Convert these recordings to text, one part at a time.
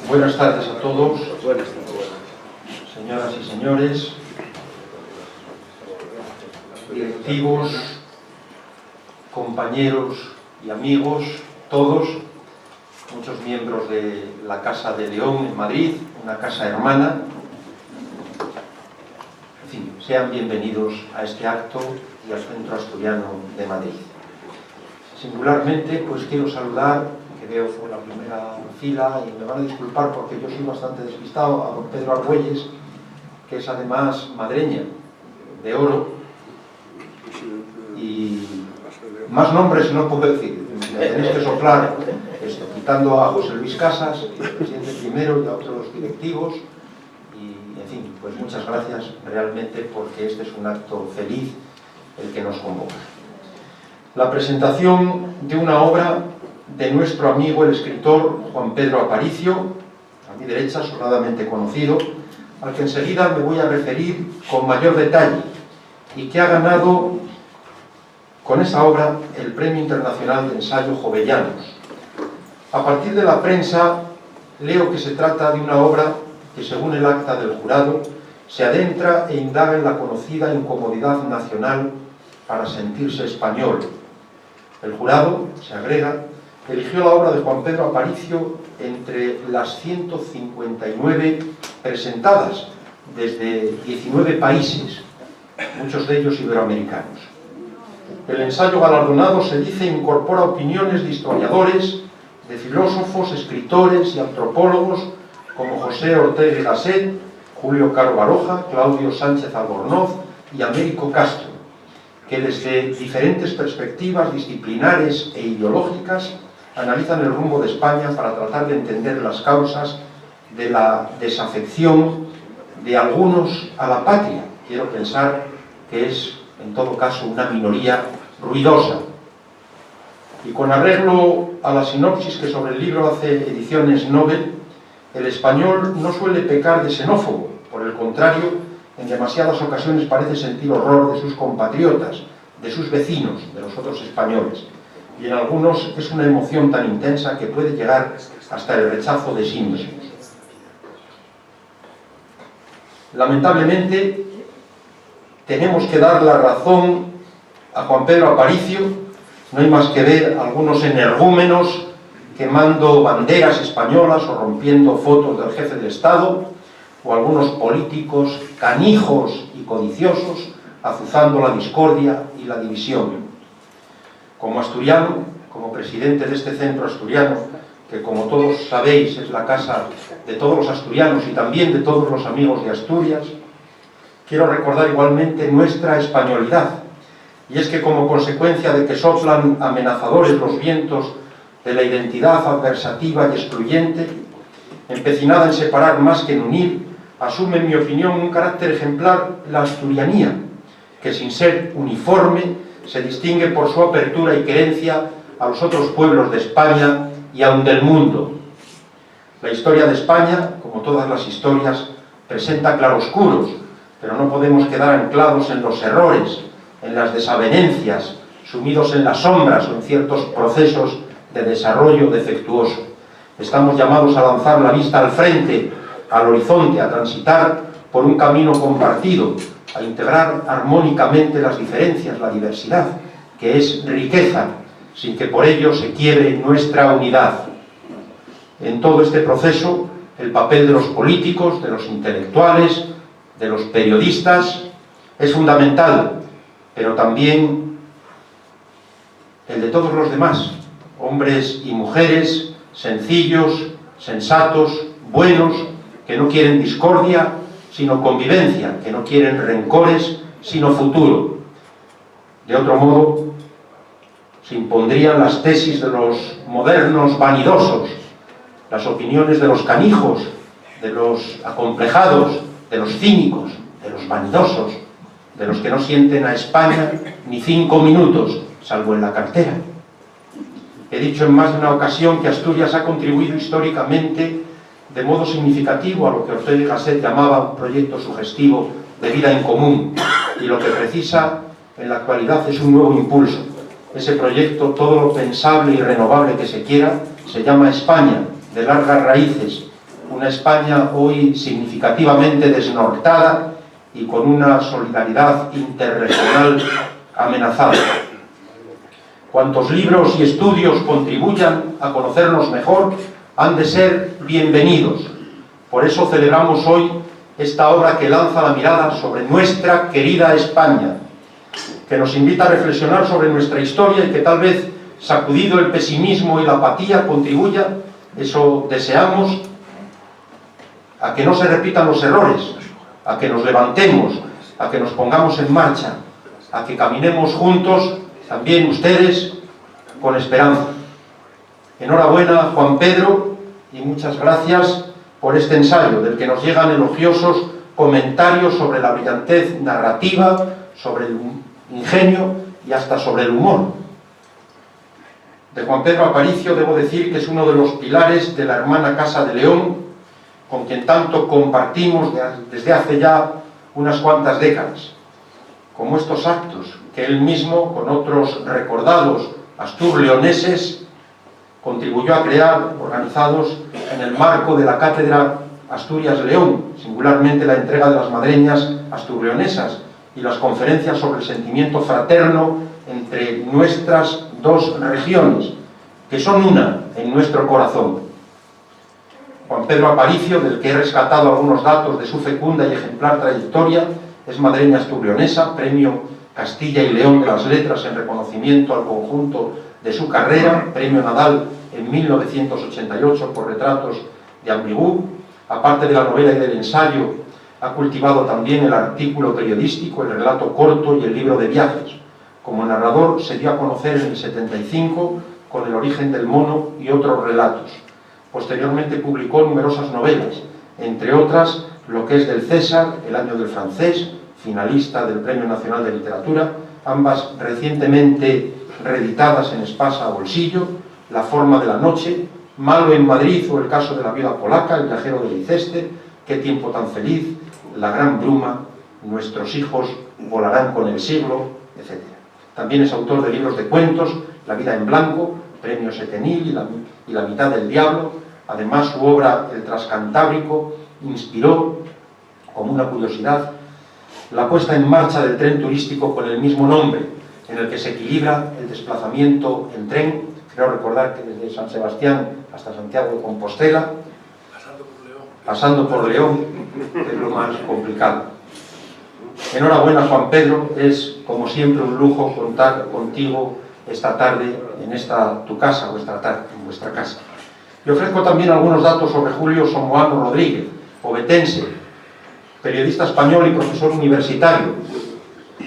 Buenas tardes a todos, señoras y señores, directivos, compañeros y amigos, todos, muchos miembros de la Casa de León en Madrid, una casa hermana. En fin, sean bienvenidos a este acto y al Centro Asturiano de Madrid. Singularmente, pues quiero saludar, que veo por la primera fila, y me van a disculpar porque yo soy bastante despistado, a don Pedro Argüelles, que es además madreña, de Oro, y más nombres no puedo decir, me tenéis que soplar esto, quitando a José Luis Casas, el presidente primero, y a otros directivos, y en fin, pues muchas gracias realmente, porque este es un acto feliz el que nos convoca. La presentación de una obra de nuestro amigo el escritor Juan Pedro Aparicio, a mi derecha, sonadamente conocido, al que enseguida me voy a referir con mayor detalle, y que ha ganado con esa obra el Premio Internacional de Ensayo Jovellanos. A partir de la prensa leo que se trata de una obra que, según el acta del jurado, se adentra e indaga en la conocida incomodidad nacional para sentirse español. El jurado, se agrega, eligió la obra de Juan Pedro Aparicio entre las 159 presentadas desde 19 países, muchos de ellos iberoamericanos. El ensayo galardonado, se dice, incorpora opiniones de historiadores, de filósofos, escritores y antropólogos como José Ortega y Gasset, Julio Caro Baroja, Claudio Sánchez Albornoz y Américo Castro, que desde diferentes perspectivas disciplinares e ideológicas analizan el rumbo de España para tratar de entender las causas de la desafección de algunos a la patria. Quiero pensar que es, en todo caso, una minoría ruidosa. Y con arreglo a la sinopsis que sobre el libro hace Ediciones Nobel, el español no suele pecar de xenófobo. Por el contrario, en demasiadas ocasiones parece sentir horror de sus compatriotas, de sus vecinos, de los otros españoles. Y en algunos es una emoción tan intensa que puede llegar hasta el rechazo de sí mismos. Lamentablemente, tenemos que dar la razón a Juan Pedro Aparicio. No hay más que ver algunos energúmenos quemando banderas españolas o rompiendo fotos del jefe de Estado, o algunos políticos canijos y codiciosos azuzando la discordia y la división. Como asturiano, como presidente de este centro asturiano, que como todos sabéis es la casa de todos los asturianos y también de todos los amigos de Asturias, quiero recordar igualmente nuestra españolidad. Y es que, como consecuencia de que soplan amenazadores los vientos de la identidad adversativa y excluyente, empecinada en separar más que en unir, asume, en mi opinión, un carácter ejemplar la asturianía, que sin ser uniforme se distingue por su apertura y querencia a los otros pueblos de España y aun del mundo. La historia de España, como todas las historias, presenta claroscuros, pero no podemos quedar anclados en los errores, en las desavenencias, sumidos en las sombras o en ciertos procesos de desarrollo defectuoso. Estamos llamados a lanzar la vista al frente, al horizonte, a transitar por un camino compartido, a integrar armónicamente las diferencias, la diversidad, que es riqueza, sin que por ello se quiebre nuestra unidad. En todo este proceso, el papel de los políticos, de los intelectuales, de los periodistas, es fundamental, pero también el de todos los demás, hombres y mujeres sencillos, sensatos, buenos, que no quieren discordia, sino convivencia, que no quieren rencores, sino futuro. De otro modo, se impondrían las tesis de los modernos vanidosos, las opiniones de los canijos, de los acomplejados, de los cínicos, de los vanidosos, de los que no sienten a España ni 5 minutos, salvo en la cartera. He dicho en más de una ocasión que Asturias ha contribuido históricamente de modo significativo a lo que Ortega y Gasset llamaba un proyecto sugestivo de vida en común, y lo que precisa en la actualidad es un nuevo impulso. Ese proyecto, todo lo pensable y renovable que se quiera, se llama España, de largas raíces, una España hoy significativamente desnortada y con una solidaridad interregional amenazada. Cuantos libros y estudios contribuyan a conocernos mejor han de ser bienvenidos. Por eso celebramos hoy esta obra que lanza la mirada sobre nuestra querida España, que nos invita a reflexionar sobre nuestra historia y que tal vez, sacudido el pesimismo y la apatía, contribuya, eso deseamos, a que no se repitan los errores, a que nos levantemos, a que nos pongamos en marcha, a que caminemos juntos, también ustedes, con esperanza. Enhorabuena, Juan Pedro, y muchas gracias por este ensayo, del que nos llegan elogiosos comentarios sobre la brillantez narrativa, sobre el ingenio y hasta sobre el humor. De Juan Pedro Aparicio debo decir que es uno de los pilares de la hermana Casa de León, con quien tanto compartimos desde hace ya unas cuantas décadas, como estos actos que él mismo, con otros recordados astur-leoneses, contribuyó a crear, organizados en el marco de la Cátedra Asturias-León, singularmente la entrega de las madreñas astur-leonesas y las conferencias sobre el sentimiento fraterno entre nuestras dos regiones, que son una en nuestro corazón. Juan Pedro Aparicio, del que he rescatado algunos datos de su fecunda y ejemplar trayectoria, es madreña astur-leonesa, premio Castilla y León de las Letras en reconocimiento al conjunto de su carrera, premio Nadal en 1988 por Retratos de Ambigu. Aparte de la novela y del ensayo, ha cultivado también el artículo periodístico, el relato corto y el libro de viajes. Como narrador se dio a conocer en el 75 con El origen del mono y otros relatos. Posteriormente publicó numerosas novelas, entre otras Lo que es del César, El año del francés, finalista del Premio Nacional de Literatura, ambas recientemente reeditadas en Espasa Bolsillo, La forma de la noche, Malo en Madrid o El caso de la viuda polaca, El viajero de Leicester, Qué tiempo tan feliz, La gran bruma, Nuestros hijos volarán con el siglo, etc. También es autor de libros de cuentos, La vida en blanco, Premio Setenil y La mitad del diablo. Además, su obra El Transcantábrico inspiró, como una curiosidad, la puesta en marcha del tren turístico con el mismo nombre, en el que se equilibra el desplazamiento en tren, creo recordar que desde San Sebastián hasta Santiago de Compostela, pasando por León, que es lo más complicado. Enhorabuena, Juan Pedro, es como siempre un lujo contar contigo esta tarde en esta tu casa, en vuestra casa. Y ofrezco también algunos datos sobre Julio Somoano Rodríguez, obetense, periodista español y profesor universitario.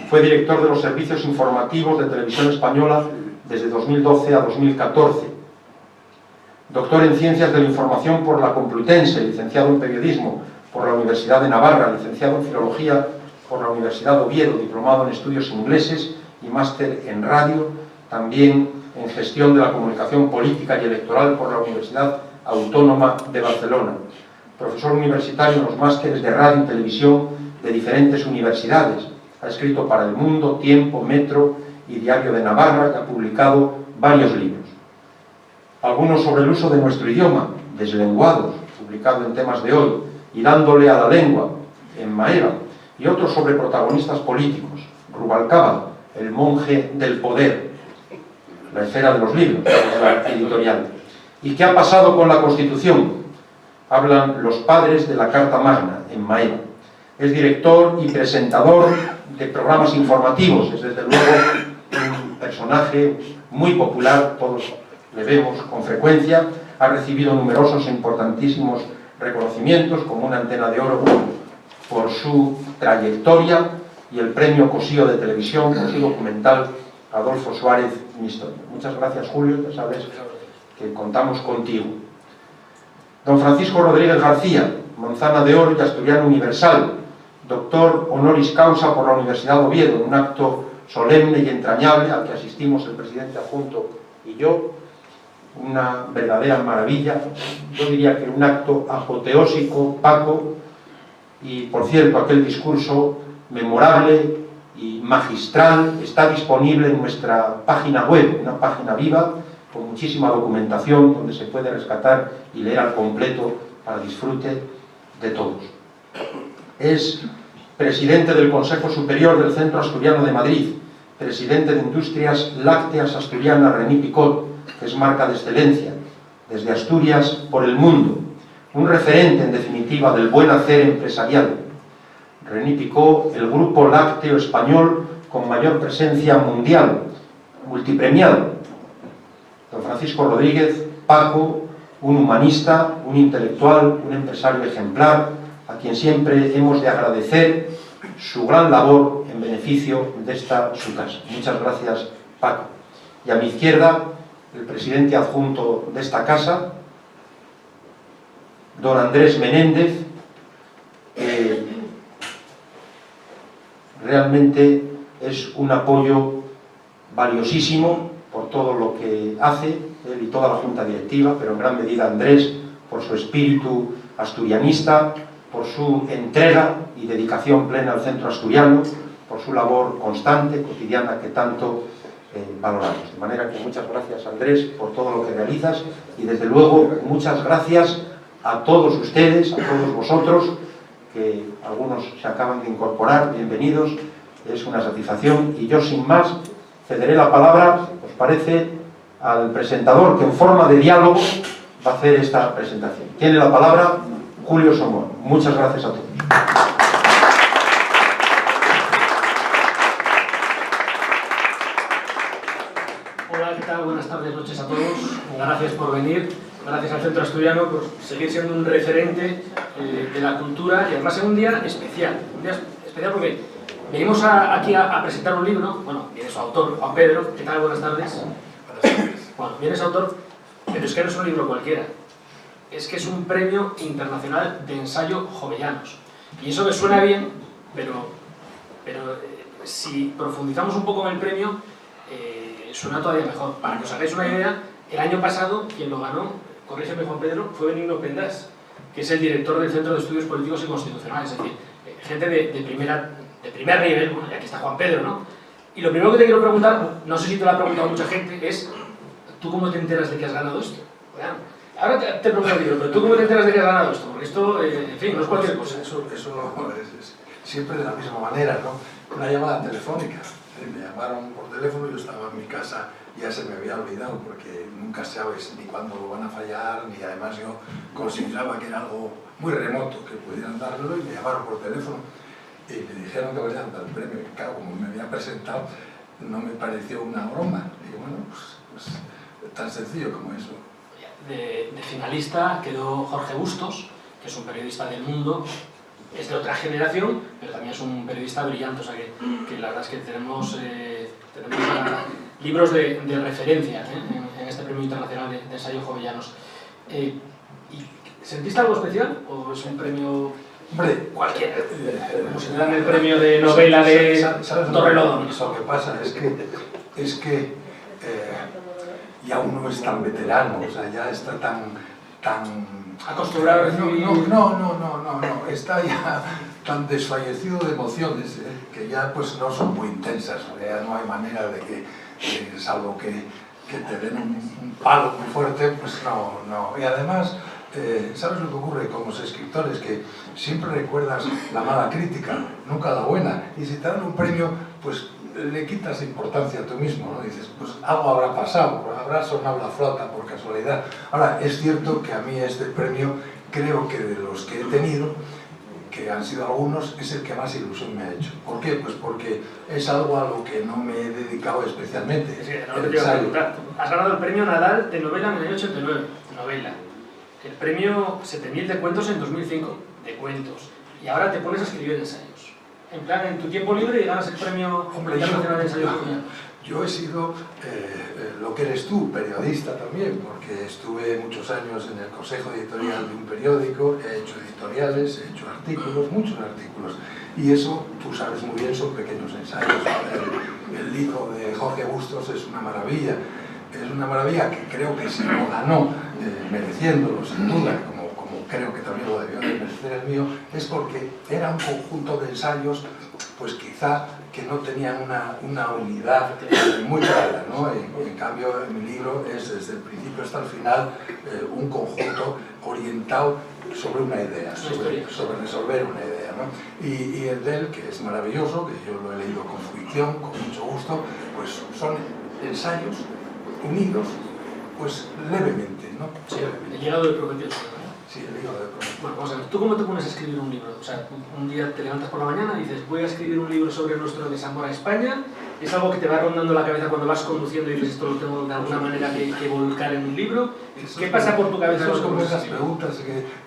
Fue director de los servicios informativos de Televisión Española desde 2012 a 2014. Doctor en Ciencias de la Información por la Complutense, licenciado en Periodismo por la Universidad de Navarra, licenciado en Filología por la Universidad de Oviedo, diplomado en Estudios Ingleses y máster en Radio, también en Gestión de la Comunicación Política y Electoral por la Universidad Autónoma de Barcelona. Profesor universitario en los másteres de Radio y Televisión de diferentes universidades. Ha escrito para El Mundo, Tiempo, Metro y Diario de Navarra y ha publicado varios libros. Algunos sobre el uso de nuestro idioma, Deslenguados, publicado en Temas de Hoy, y Dándole a la lengua, en Maeva, y otros sobre protagonistas políticos, Rubalcaba, El monje del poder, La esfera de los libros, de la editorial. ¿Y qué ha pasado con la Constitución? Hablan los padres de la Carta Magna, en Maeva. Es director y presentador de programas informativos, es desde luego un personaje muy popular, todos le vemos con frecuencia. Ha recibido numerosos e importantísimos reconocimientos, como una Antena de Oro por su trayectoria y el premio Cosío de Televisión por su documental Adolfo Suárez, mi historia. Muchas gracias, Julio, ya sabes que contamos contigo. Don Francisco Rodríguez García, Manzana de Oro y Asturiano Universal, doctor honoris causa por la Universidad de Oviedo, en un acto solemne y entrañable al que asistimos el presidente adjunto y yo, una verdadera maravilla, yo diría que un acto apoteósico, Paco, y por cierto aquel discurso memorable y magistral está disponible en nuestra página web, una página viva con muchísima documentación donde se puede rescatar y leer al completo para disfrute de todos. Es presidente del Consejo Superior del Centro Asturiano de Madrid, presidente de Industrias Lácteas Asturianas René Picot, que es marca de excelencia, desde Asturias por el mundo, un referente en definitiva del buen hacer empresarial. René Picot, el grupo lácteo español con mayor presencia mundial, multipremiado. Don Francisco Rodríguez, Paco, un humanista, un intelectual, un empresario ejemplar, a quien siempre hemos de agradecer su gran labor en beneficio de esta su casa. Muchas gracias, Paco. Y a mi izquierda, el presidente adjunto de esta casa, don Andrés Menéndez, que realmente es un apoyo valiosísimo por todo lo que hace, él y toda la junta directiva, pero en gran medida Andrés, por su espíritu asturianista, por su entrega y dedicación plena al centro asturiano, por su labor constante, cotidiana, que tanto valoramos. De manera que muchas gracias, Andrés, por todo lo que realizas, y desde luego muchas gracias a todos ustedes, a todos vosotros, que algunos se acaban de incorporar. Bienvenidos, es una satisfacción, y yo sin más cederé la palabra, ¿os parece?, al presentador, que en forma de diálogo va a hacer esta presentación. Tiene la palabra Julio Somón. Muchas gracias a todos. Hola, ¿qué tal? Buenas tardes, noches a todos. Gracias por venir. Gracias al Centro Asturiano por seguir siendo un referente de la cultura, y además en un día especial. Un día especial porque venimos aquí a presentar un libro. Bueno, viene su autor, Juan Pedro. ¿Qué tal? Buenas tardes. Bueno, viene su autor, pero es que no es un libro cualquiera. Es que es un premio internacional de ensayo jovellanos. Y eso me suena bien, pero si profundizamos un poco en el premio, suena todavía mejor. Para que os hagáis una idea, el año pasado quien lo ganó, corrígeme Juan Pedro, fue Benigno Pendas, que es el director del Centro de Estudios Políticos y Constitucionales. Es decir, gente de primer nivel. Bueno, y aquí está Juan Pedro, ¿no? Y lo primero que te quiero preguntar, no sé si te lo ha preguntado mucha gente, es ¿tú cómo te enteras de que has ganado esto? Bueno, ahora te pregunto el libro, pero ¿tú cómo te enteras de que has ganado esto? Porque esto, en fin, no es cualquier cosa. Eso es siempre de la misma manera, ¿no? Una llamada telefónica. Me llamaron por teléfono, yo estaba en mi casa, ya se me había olvidado, porque nunca sabes ni cuándo lo van a fallar, ni además yo consideraba que era algo muy remoto que pudieran darlo, y me llamaron por teléfono y me dijeron que me habían dado el premio. Y claro, como me había presentado, no me pareció una broma. Y bueno, pues tan sencillo como eso. De finalista quedó Jorge Bustos, que es un periodista del Mundo, es de otra generación, pero también es un periodista brillante. O sea que la verdad es que tenemos libros de referencia en este premio internacional de ensayo jovellanos. ¿Y sentiste algo especial o es un premio cualquiera? Como si te dan el premio de novela de Torrelodones. Lo que pasa es que ya uno es tan veterano, o sea, ya está tan acostumbrado a recibir... No, está ya tan desfallecido de emociones, que ya pues no son muy intensas, o sea, no hay manera de que salvo que te den un palo muy fuerte, pues no. Y además, ¿sabes lo que ocurre con los escritores? Que siempre recuerdas la mala crítica, nunca la buena, y si te dan un premio, pues le quitas importancia a tú mismo, ¿no? Dices, pues algo habrá pasado, habrá sonado la flauta por casualidad. Ahora, es cierto que a mí este premio, creo que de los que he tenido, que han sido algunos, es el que más ilusión me ha hecho. ¿Por qué? Pues porque es algo a lo que no me he dedicado especialmente. Sí, no te quiero preguntar. Has ganado el premio Nadal de novela en el año 89, novela. El premio 7000 de cuentos en 2005, de cuentos. Y ahora te pones a escribir ensayos. En plan, en tu tiempo libre, y ganas el premio internacional de ensayo jovellanos. Yo he sido lo que eres tú, periodista también, porque estuve muchos años en el consejo editorial de un periódico, he hecho editoriales, he hecho artículos, muchos artículos, y eso, tú sabes muy bien, son pequeños ensayos. El libro de Jorge Bustos es una maravilla que creo que se lo ganó, mereciéndolo sin duda, como creo que también lo debió de merecer el mío, es porque era un conjunto de ensayos, pues quizá que no tenían una unidad muy clara, ¿no? En cambio, en mi libro es desde el principio hasta el final un conjunto orientado sobre una idea, sobre resolver una idea, ¿no? Y el de él, que es maravilloso, que yo lo he leído con fruición, con mucho gusto, pues son ensayos unidos, pues levemente, ¿no? Sí, el llegado del prometido. Sí, el hígado de prometido. Bueno, vamos a ver, ¿tú cómo te pones a escribir un libro? O sea, un día te levantas por la mañana y dices, voy a escribir un libro sobre nuestro desamor a España. ¿Es algo que te va rondando la cabeza cuando vas conduciendo y dices, esto lo tengo de alguna manera que volcar en un libro? ¿Qué pasa por tu cabeza? Eso es como esas preguntas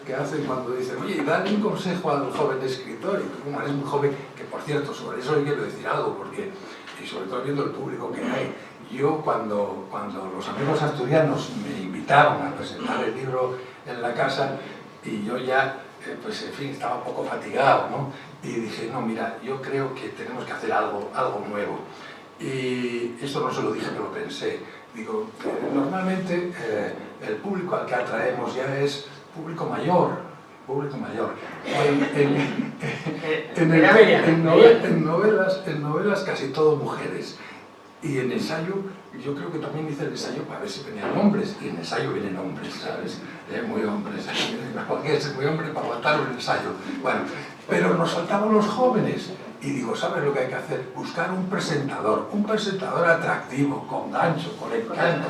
que hacen cuando dicen, oye, dale un consejo al joven escritor, y tú, como eres muy joven, que por cierto, sobre eso quiero decir algo, porque, y sobre todo viendo el público que hay, yo cuando los amigos asturianos me invitaron a presentar el libro en la casa, y yo ya, pues en fin, estaba un poco fatigado, ¿no? Y dije, no, mira, yo creo que tenemos que hacer algo nuevo. Y esto no se lo dije, pero lo pensé. Digo, normalmente el público al que atraemos ya es público mayor. En novelas casi todo mujeres. Y en ensayo, yo creo que también hice el ensayo para ver si venían hombres, y en ensayo vienen hombres, ¿sabes? Muy hombres, cualquiera es muy hombre para aguantar un ensayo. Bueno, pero nos faltaban los jóvenes, y digo, ¿sabes lo que hay que hacer? Buscar un presentador atractivo, con gancho, con encanto,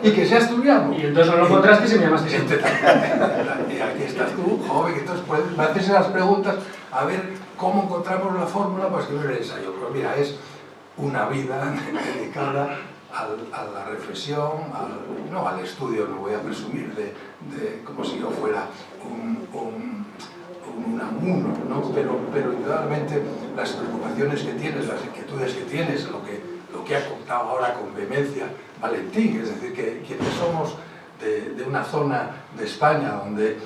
y que sea asturiano. Y entonces no lo encontraste y se me llamaste. Y aquí estás tú, joven, entonces me haces las preguntas, a ver cómo encontramos la fórmula para escribir el ensayo. Pues mira, es una vida dedicada a la reflexión, no al estudio, no voy a presumir como si yo fuera un unamuno, ¿no? Pero indudablemente las preocupaciones que tienes, las inquietudes que tienes, lo que ha contado ahora con vehemencia Valentín, es decir, que quienes somos de una zona de España donde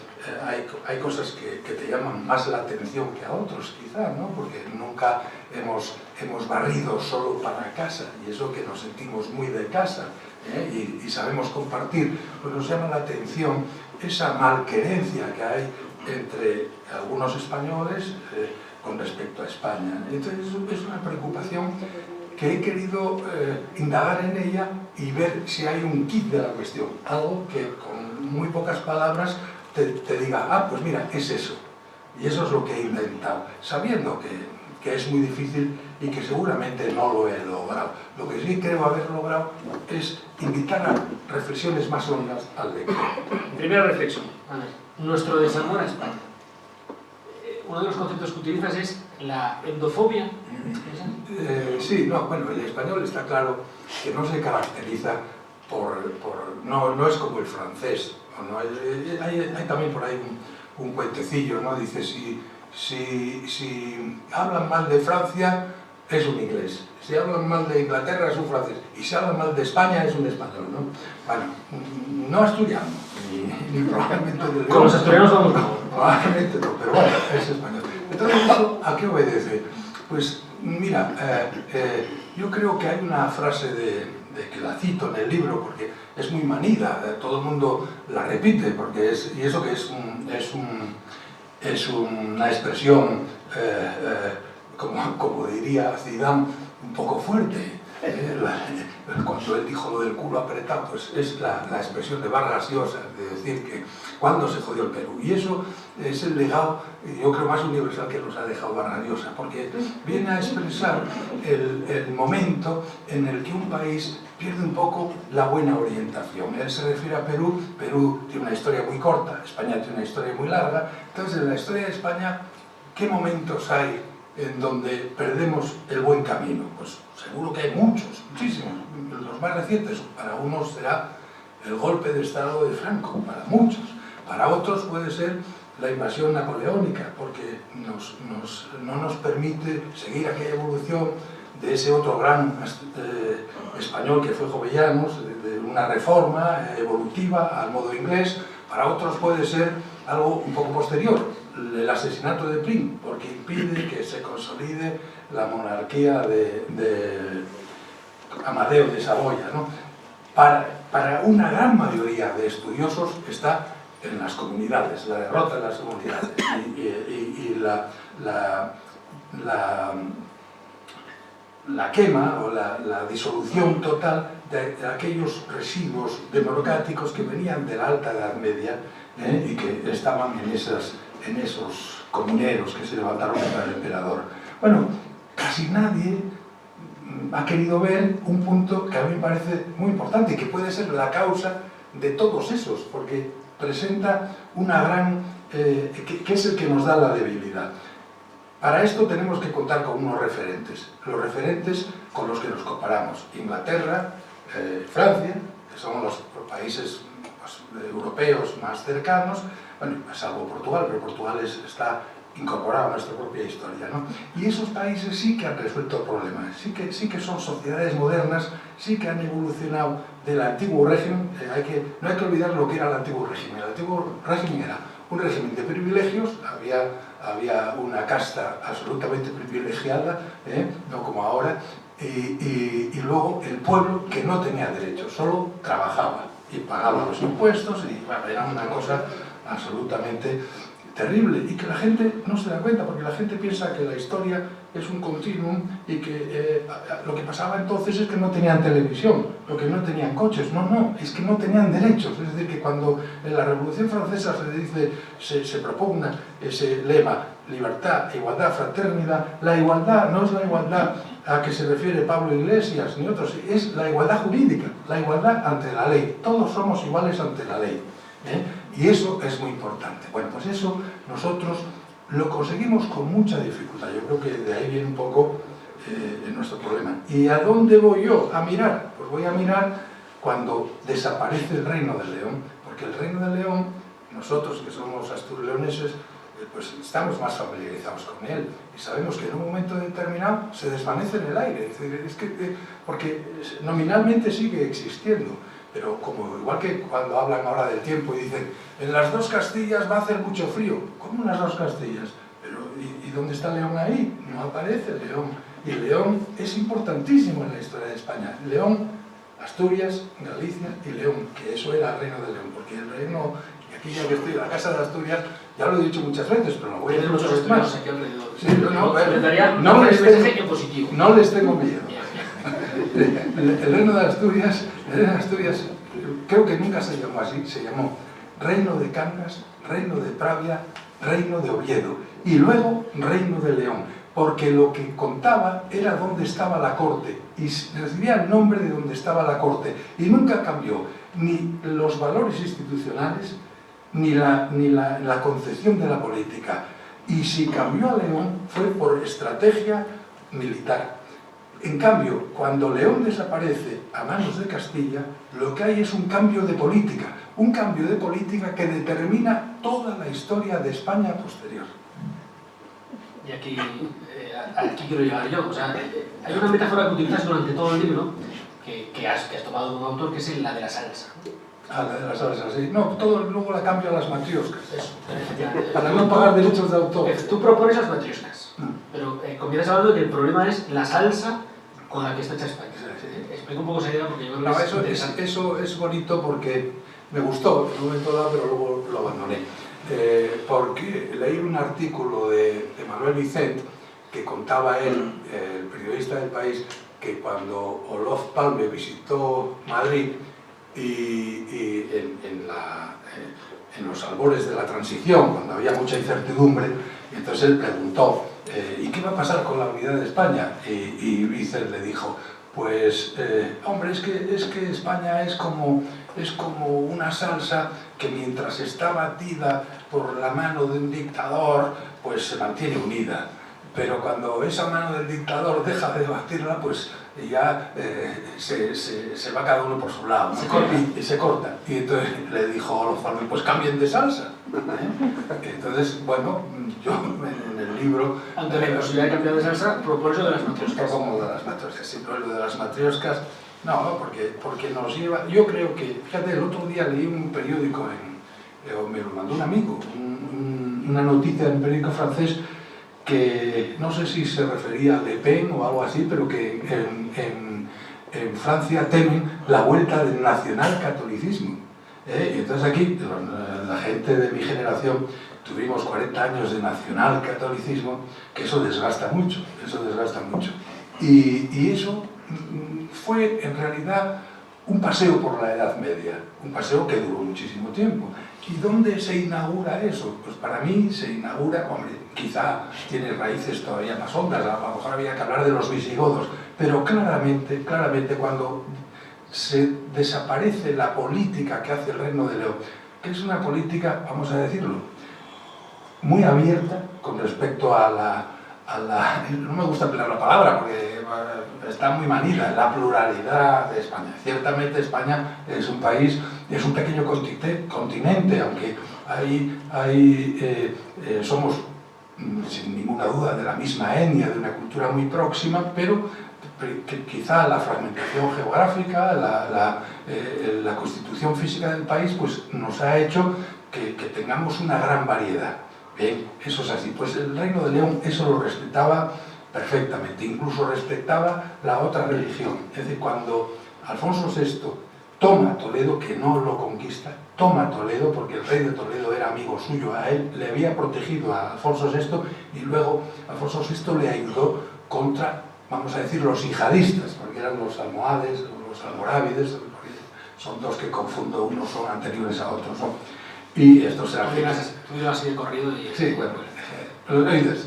hay cosas que te llaman más la atención que a otros, quizá, ¿no? Porque nunca hemos barrido solo para casa, y eso que nos sentimos muy de casa, y sabemos compartir, pues nos llama la atención esa malquerencia que hay entre algunos españoles con respecto a España. Entonces es una preocupación que he querido indagar en ella y ver si hay un kit de la cuestión, algo que con muy pocas palabras te diga, pues mira, es eso. Y eso es lo que he intentado, sabiendo que es muy difícil y que seguramente no lo he logrado. Lo que sí creo haber logrado es invitar a reflexiones más hondas al lector. Primera reflexión, Ana. Nuestro desamor a España. Uno de los conceptos que utilizas es la endofobia. Sí, bueno, el español está claro que no se caracteriza no es como el francés, ¿no? Hay también por ahí un cuentecillo, ¿no? Dice, si hablan mal de Francia, es un inglés. Si hablan mal de Inglaterra, es un francés. Y si hablan mal de España, es un español, ¿no? Bueno, no asturiano, ni probablemente de León. Con los asturianos vamos mal. Probablemente no, pero bueno, es español. Entonces, ¿eso a qué obedece? Pues, mira, yo creo que hay una frase que la cito en el libro porque es muy manida, todo el mundo la repite, porque y eso que es una expresión, como diría Zidane, un poco fuerte. Cuando él dijo lo del culo apretado, pues es la expresión de Vargas Llosa, de decir que cuando se jodió el Perú. Y eso es el legado, yo creo, más universal que nos ha dejado Vargas Llosa, porque viene a expresar el momento en el que un país pierde un poco la buena orientación. Él se refiere a Perú. Perú tiene una historia muy corta, España tiene una historia muy larga. Entonces, en la historia de España, ¿qué momentos hay en donde perdemos el buen camino? Pues seguro que hay muchos, muchísimos. Los más recientes, para unos será el golpe de Estado de Franco, para muchos. Para otros puede ser la invasión napoleónica, porque no nos permite seguir aquella evolución de ese otro gran español que fue Jovellanos, de una reforma evolutiva al modo inglés. Para otros puede ser algo un poco posterior, el asesinato de Prim, porque impide que se consolide la monarquía de Amadeo de Saboya, ¿no? Para una gran mayoría de estudiosos está en las comunidades, la derrota de las comunidades y la quema o la disolución total de aquellos residuos democráticos que venían de la Alta Edad Media y que estaban en esos comuneros que se levantaron contra el emperador. Bueno, casi nadie ha querido ver un punto que a mí me parece muy importante y que puede ser la causa de todos esos, porque presenta una gran... que es el que nos da la debilidad. Para esto tenemos que contar con unos referentes, los referentes con los que nos comparamos: Inglaterra, Francia, que son los países europeos más cercanos, bueno, salvo Portugal, pero Portugal está incorporado a nuestra propia historia, ¿no? Y esos países sí que han resuelto problemas, sí que son sociedades modernas, sí que han evolucionado del antiguo régimen. No hay que olvidar lo que era el antiguo régimen. El antiguo régimen era un régimen de privilegios, había una casta absolutamente privilegiada, no como ahora, y luego el pueblo que no tenía derechos, solo trabajaba y pagaba los impuestos, y bueno, era una cosa absolutamente terrible, y que la gente no se da cuenta, porque la gente piensa que la historia es un continuum y que lo que pasaba entonces es que no tenían televisión, lo que no tenían coches. No, es que no tenían derechos. Es decir, que cuando en la Revolución Francesa se propugna ese lema: libertad, igualdad, fraternidad, la igualdad no es la igualdad a que se refiere Pablo Iglesias ni otros, es la igualdad jurídica, la igualdad ante la ley. Todos somos iguales ante la ley, y eso es muy importante. Bueno, pues eso nosotros lo conseguimos con mucha dificultad. Yo creo que de ahí viene un poco nuestro problema. ¿Y a dónde voy yo a mirar? Pues voy a mirar cuando desaparece el Reino de León, porque el Reino de León, nosotros que somos asturleoneses, pues estamos más familiarizados con él y sabemos que en un momento determinado se desvanece en el aire. Porque nominalmente sigue existiendo, pero como igual que cuando hablan ahora del tiempo y dicen: en las dos Castillas va a hacer mucho frío. ¿Cómo en las dos Castillas? Pero, ¿y dónde está León ahí? No aparece León. Y León es importantísimo en la historia de España. León, Asturias, Galicia y León, que eso era el Reino de León, porque el reino, y aquí ya que estoy en la Casa de Asturias, ya lo he dicho muchas veces, pero lo voy a decir muchas veces más. Aquí alrededor. Sí, no les tengo miedo. El Reino de Asturias, creo que nunca se llamó así, se llamó Reino de Cangas, Reino de Pravia, Reino de Oviedo y luego Reino de León, porque lo que contaba era dónde estaba la corte y recibía el nombre de donde estaba la corte, y nunca cambió ni los valores institucionales ni la concepción de la política. Y si cambió a León fue por estrategia militar. En cambio, cuando León desaparece a manos de Castilla, lo que hay es un cambio de política que determina toda la historia de España posterior. Y aquí quiero llegar yo. O sea, hay una metáfora que utilizas durante todo el libro que has tomado de un autor, que es la de la salsa. Ah, la de la salsa, sí. No, todo luego la cambio a las matrioscas. Eso, para no pagar derechos de autor. Tú propones las matrioscas, pero comienzas hablando de que el problema es la salsa con la que está hecha España. Explica un poco esa idea, porque yo creo que eso es bonito, porque me gustó en un momento dado, pero luego lo abandoné. Porque leí un artículo de Manuel Vicent, que contaba él, el periodista del País, que cuando Olof Palme visitó Madrid y en los albores de la transición, cuando había mucha incertidumbre, entonces él preguntó: ¿y qué va a pasar con la unidad de España? Y Vicent le dijo: pues, hombre, es que España es como una salsa que mientras está batida por la mano de un dictador, pues se mantiene unida. Pero cuando esa mano del dictador deja de batirla, pues ya se va cada uno por su lado, ¿no? Y se corta. Y entonces le dijo Olof Palme: pues cambien de salsa. Entonces, bueno, yo en el libro... Ante la posibilidad de cambiar de salsa, propones lo de las matrioscas. Propongo lo de las matrioscas, sí, pero lo de las matrioscas, no, porque nos lleva... Yo creo que, fíjate, el otro día leí un periódico, me lo mandó un amigo, una noticia en un periódico francés, que no sé si se refería a Le Pen o algo así, pero que en Francia temen la vuelta del nacionalcatolicismo. Y entonces aquí, la gente de mi generación, tuvimos 40 años de nacionalcatolicismo, que eso desgasta mucho, Y eso fue en realidad un paseo por la Edad Media, un paseo que duró muchísimo tiempo. ¿Y dónde se inaugura eso? Pues para mí se inaugura, hombre, quizá tiene raíces todavía más hondas, a lo mejor había que hablar de los visigodos, pero claramente cuando se desaparece la política que hace el Reino de León, que es una política, vamos a decirlo, muy abierta con respecto a la no me gusta emplear la palabra porque está muy manida, la pluralidad de España. Ciertamente España es un país, es un pequeño continente, aunque somos sin ninguna duda de la misma etnia, de una cultura muy próxima, pero que quizá la fragmentación geográfica, la constitución física del país, pues nos ha hecho que tengamos una gran variedad. Bien, eso es así. Pues el Reino de León eso lo respetaba perfectamente, incluso respetaba la otra religión. Es decir, cuando Alfonso VI toma Toledo, que no lo conquista, toma Toledo, porque el rey de Toledo era amigo suyo, a él le había protegido a Alfonso VI, y luego Alfonso VI le ayudó contra, vamos a decir, los yihadistas, porque eran los almohades, los almorávides, porque son dos que confundo, unos son anteriores a otros, ¿no? Y estos eran... Tú ibas así de corrido y... Sí, bueno, los reyes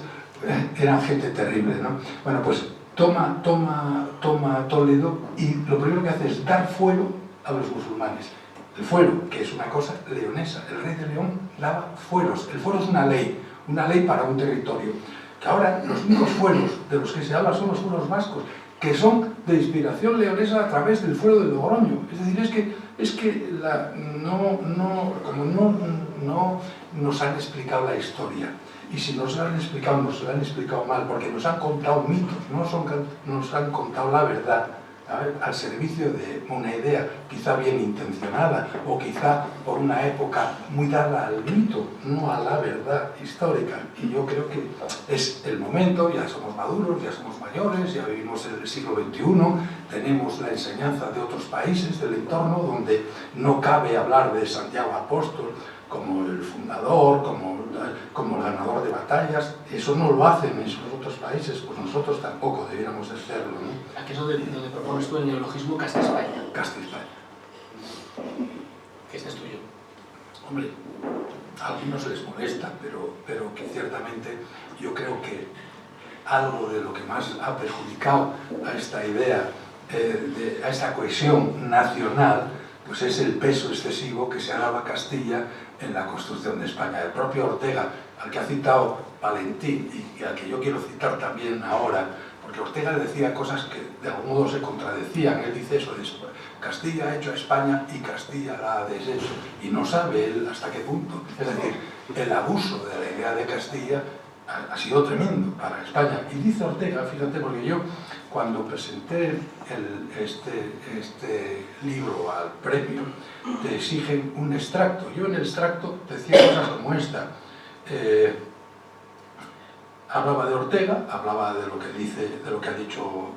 eran gente terrible, ¿no? Bueno, pues toma Toledo y lo primero que hace es dar fuero a los musulmanes. El fuero, que es una cosa leonesa, el rey de León daba fueros. El fuero es una ley para un territorio. Que ahora los únicos fueros de los que se habla son los fueros vascos, que son de inspiración leonesa a través del fuero de Logroño. Es decir, es que como no nos han explicado la historia, y si nos la han explicado, nos la han explicado mal, porque nos han contado mitos, nos han contado la verdad, al servicio de una idea quizá bien intencionada, o quizá por una época muy dada al mito, no a la verdad histórica. Y yo creo que es el momento, ya somos maduros, ya somos mayores, ya vivimos en el siglo XXI, tenemos la enseñanza de otros países del entorno, donde no cabe hablar de Santiago Apóstol como el fundador, como el ganador de batallas. Eso no lo hacen en esos otros países, pues nosotros tampoco debiéramos de hacerlo, ¿no? Aquí es donde propones tú el neologismo Casta-España. Casta-España. Que este es tuyo. Hombre, a algunos les molesta, pero que ciertamente yo creo que algo de lo que más ha perjudicado a esta idea, a esta cohesión nacional, pues es el peso excesivo que se ha dado a Castilla en la construcción de España. El propio Ortega, al que ha citado Valentín y al que yo quiero citar también ahora, porque Ortega decía cosas que de algún modo se contradecían. Él dice eso de Castilla ha hecho a España y Castilla la ha deshecho, y no sabe él hasta qué punto. Es decir, el abuso de la idea de Castilla ha sido tremendo para España. Y dice Ortega, fíjate, porque yo cuando presenté este libro al premio, te exigen un extracto. Yo en el extracto decía cosas como esta. Hablaba de Ortega, hablaba de lo que ha dicho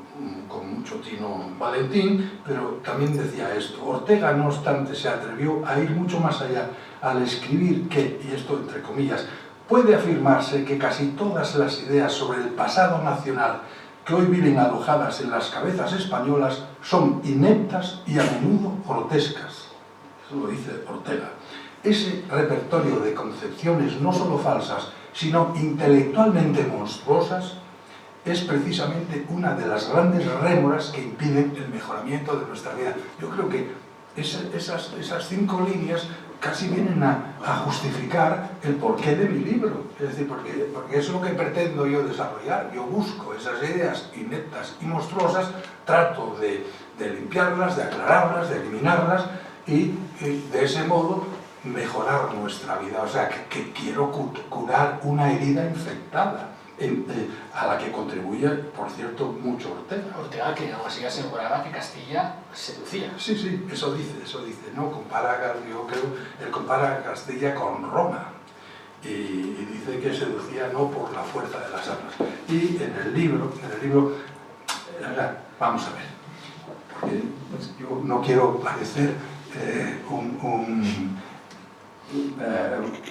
con mucho tino Valentín, pero también decía esto. Ortega, no obstante, se atrevió a ir mucho más allá al escribir que, y esto entre comillas, puede afirmarse que casi todas las ideas sobre el pasado nacional que hoy viven alojadas en las cabezas españolas son ineptas y a menudo grotescas. Eso lo dice Ortega. Ese repertorio de concepciones no solo falsas, sino intelectualmente monstruosas, es precisamente una de las grandes rémoras que impiden el mejoramiento de nuestra vida. Yo creo que esas 5 líneas casi vienen a justificar el porqué de mi libro. Es decir, porque es lo que pretendo yo desarrollar. Yo busco esas ideas ineptas y monstruosas, trato de limpiarlas, de aclararlas, de eliminarlas y de ese modo mejorar nuestra vida. O sea, que quiero curar una herida infectada a la que contribuye, por cierto, mucho Ortega. Ortega, que aún así aseguraba que Castilla seducía. Sí, eso dice, ¿no? Yo creo, él compara a Castilla con Roma y dice que seducía no por la fuerza de las armas. Y en el libro, vamos a ver, porque yo no quiero parecer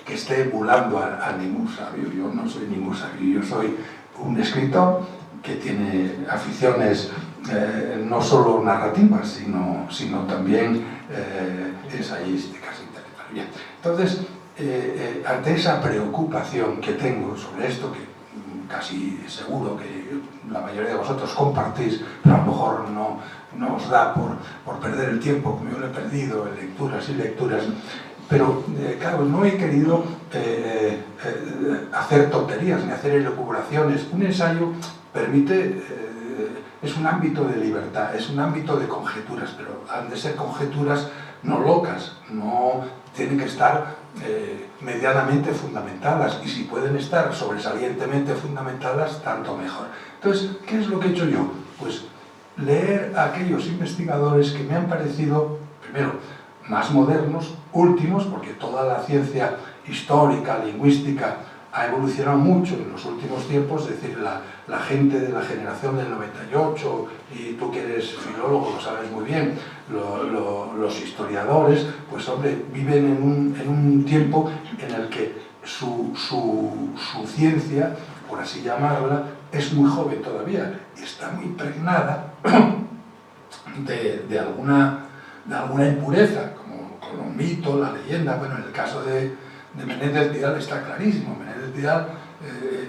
que esté emulando a ningún sabio. Yo no soy ningún sabio, yo soy un escritor que tiene aficiones no solo narrativas, sino también ensayísticas, intelectuales. Bien. Entonces, ante esa preocupación que tengo sobre esto, que casi seguro que la mayoría de vosotros compartís, pero a lo mejor no os da por perder el tiempo, como yo lo he perdido en lecturas y lecturas, pero claro, no he querido hacer tonterías ni hacer elucubraciones. Un ensayo permite, es un ámbito de libertad, es un ámbito de conjeturas, pero han de ser conjeturas no locas, no tienen que estar medianamente fundamentadas, y si pueden estar sobresalientemente fundamentadas, tanto mejor. Entonces, ¿qué es lo que he hecho yo? Pues leer a aquellos investigadores que me han parecido, primero, más modernos, últimos, porque toda la ciencia histórica, lingüística, ha evolucionado mucho en los últimos tiempos. Es decir, la gente de la generación del 98, y tú que eres filólogo lo sabes muy bien, los historiadores, pues hombre, viven en un tiempo en el que su ciencia, por así llamarla, es muy joven todavía y está muy impregnada de alguna impureza, como con un mito, la leyenda. Bueno, en el caso de Menéndez Pidal está clarísimo. Menéndez Pidal,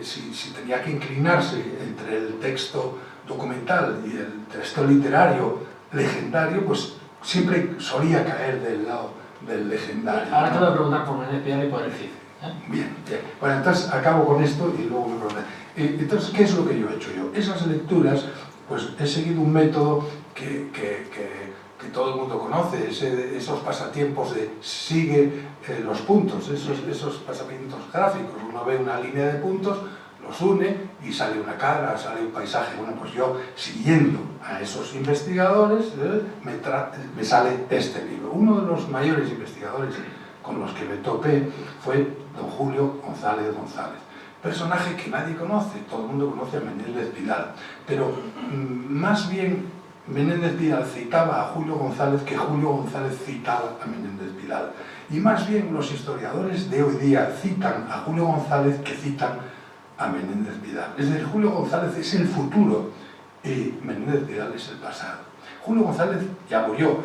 si tenía que inclinarse entre el texto documental y el texto literario legendario, pues siempre solía caer del lado del legendario. Ahora te voy a preguntar por Menéndez Pidal y por el Cid. Bien, bien. Bueno, entonces acabo con esto y luego me preguntan. Entonces, ¿qué es lo que yo he hecho yo? Esas lecturas, pues he seguido un método que todo el mundo conoce, esos pasatiempos de sigue los puntos, esos pasatiempos gráficos. Uno ve una línea de puntos, los une y sale una cara, sale un paisaje. Bueno, pues yo, siguiendo a esos investigadores, me sale este libro. Uno de los mayores investigadores con los que me topé fue don Julio González González. Personaje que nadie conoce, todo el mundo conoce a Menéndez Pidal, pero más bien Menéndez Pidal citaba a Julio González que Julio González citaba a Menéndez Pidal. Y más bien los historiadores de hoy día citan a Julio González que citan a Menéndez Pidal. Es decir, Julio González es el futuro y Menéndez Pidal es el pasado. Julio González ya murió,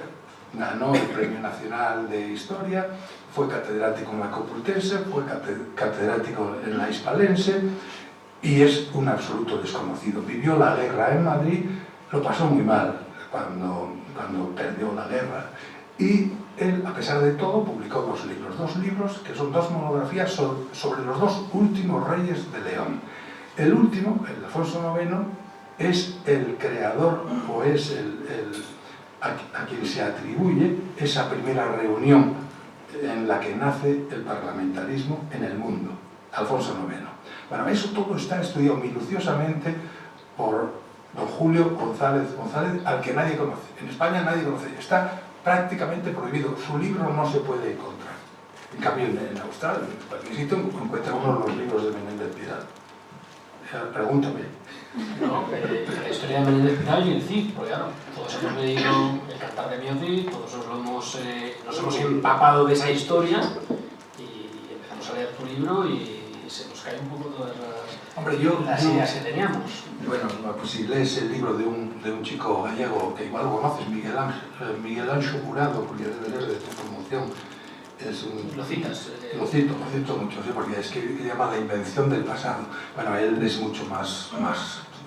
ganó el Premio Nacional de Historia, fue catedrático en la Complutense, fue catedrático en la Hispalense y es un absoluto desconocido. Vivió la guerra en Madrid, lo pasó muy mal cuando perdió la guerra, y él, a pesar de todo, publicó dos libros que son dos monografías sobre los dos últimos reyes de León. El último, el Alfonso IX, es el creador, o es a quien se atribuye esa primera reunión en la que nace el parlamentarismo en el mundo, Alfonso IX. Bueno, eso todo está estudiado minuciosamente por don Julio González González, al que nadie conoce. En España nadie conoce. Está prácticamente prohibido. Su libro no se puede encontrar. En cambio, en Australia, en cualquier sitio, encuentra uno de los libros de Menéndez Pidal. Pregúntame. No, la historia de Menéndez Pidal y el Cid, porque claro, todos hemos leído El Cantar de Mio Cid, todos nos hemos empapado de esa historia y empezamos a leer tu libro y se nos cae un poco todas las ideas que teníamos. Bueno, pues si lees el libro de un chico gallego que igual lo conoces, Miguel Anxo Jurado, porque debe leer de tu promoción. Lo citas. Lo cito mucho, ¿sí? Porque es que llama La invención del pasado. Bueno, él es mucho más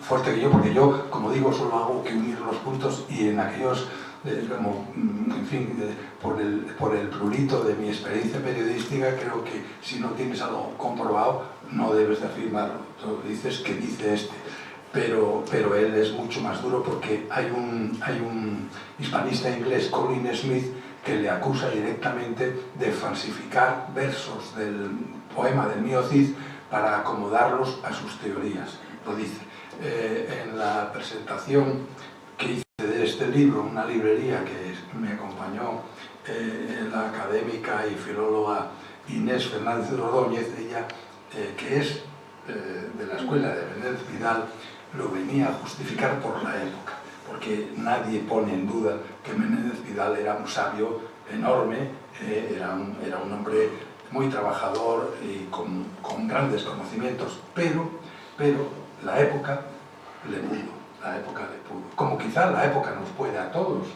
fuerte que yo, porque yo, como digo, solo hago que unir los puntos, y en aquellos, en fin, por el prurito de mi experiencia periodística, creo que si no tienes algo comprobado, no debes de afirmarlo. Tú dices que dice este. Pero él es mucho más duro, porque hay un hispanista inglés, Colin Smith, que le acusa directamente de falsificar versos del poema del Mio Cid para acomodarlos a sus teorías. Lo dice. En la presentación que hice de este libro, una librería que me acompañó, la académica y filóloga Inés Fernández Ordóñez, ella, que es de la escuela de Menéndez Pidal, lo venía a justificar por la época, porque nadie pone en duda que Menéndez Pidal era un sabio enorme, era un hombre muy trabajador y con grandes conocimientos, pero la época le pudo, como quizá la época nos puede a todos.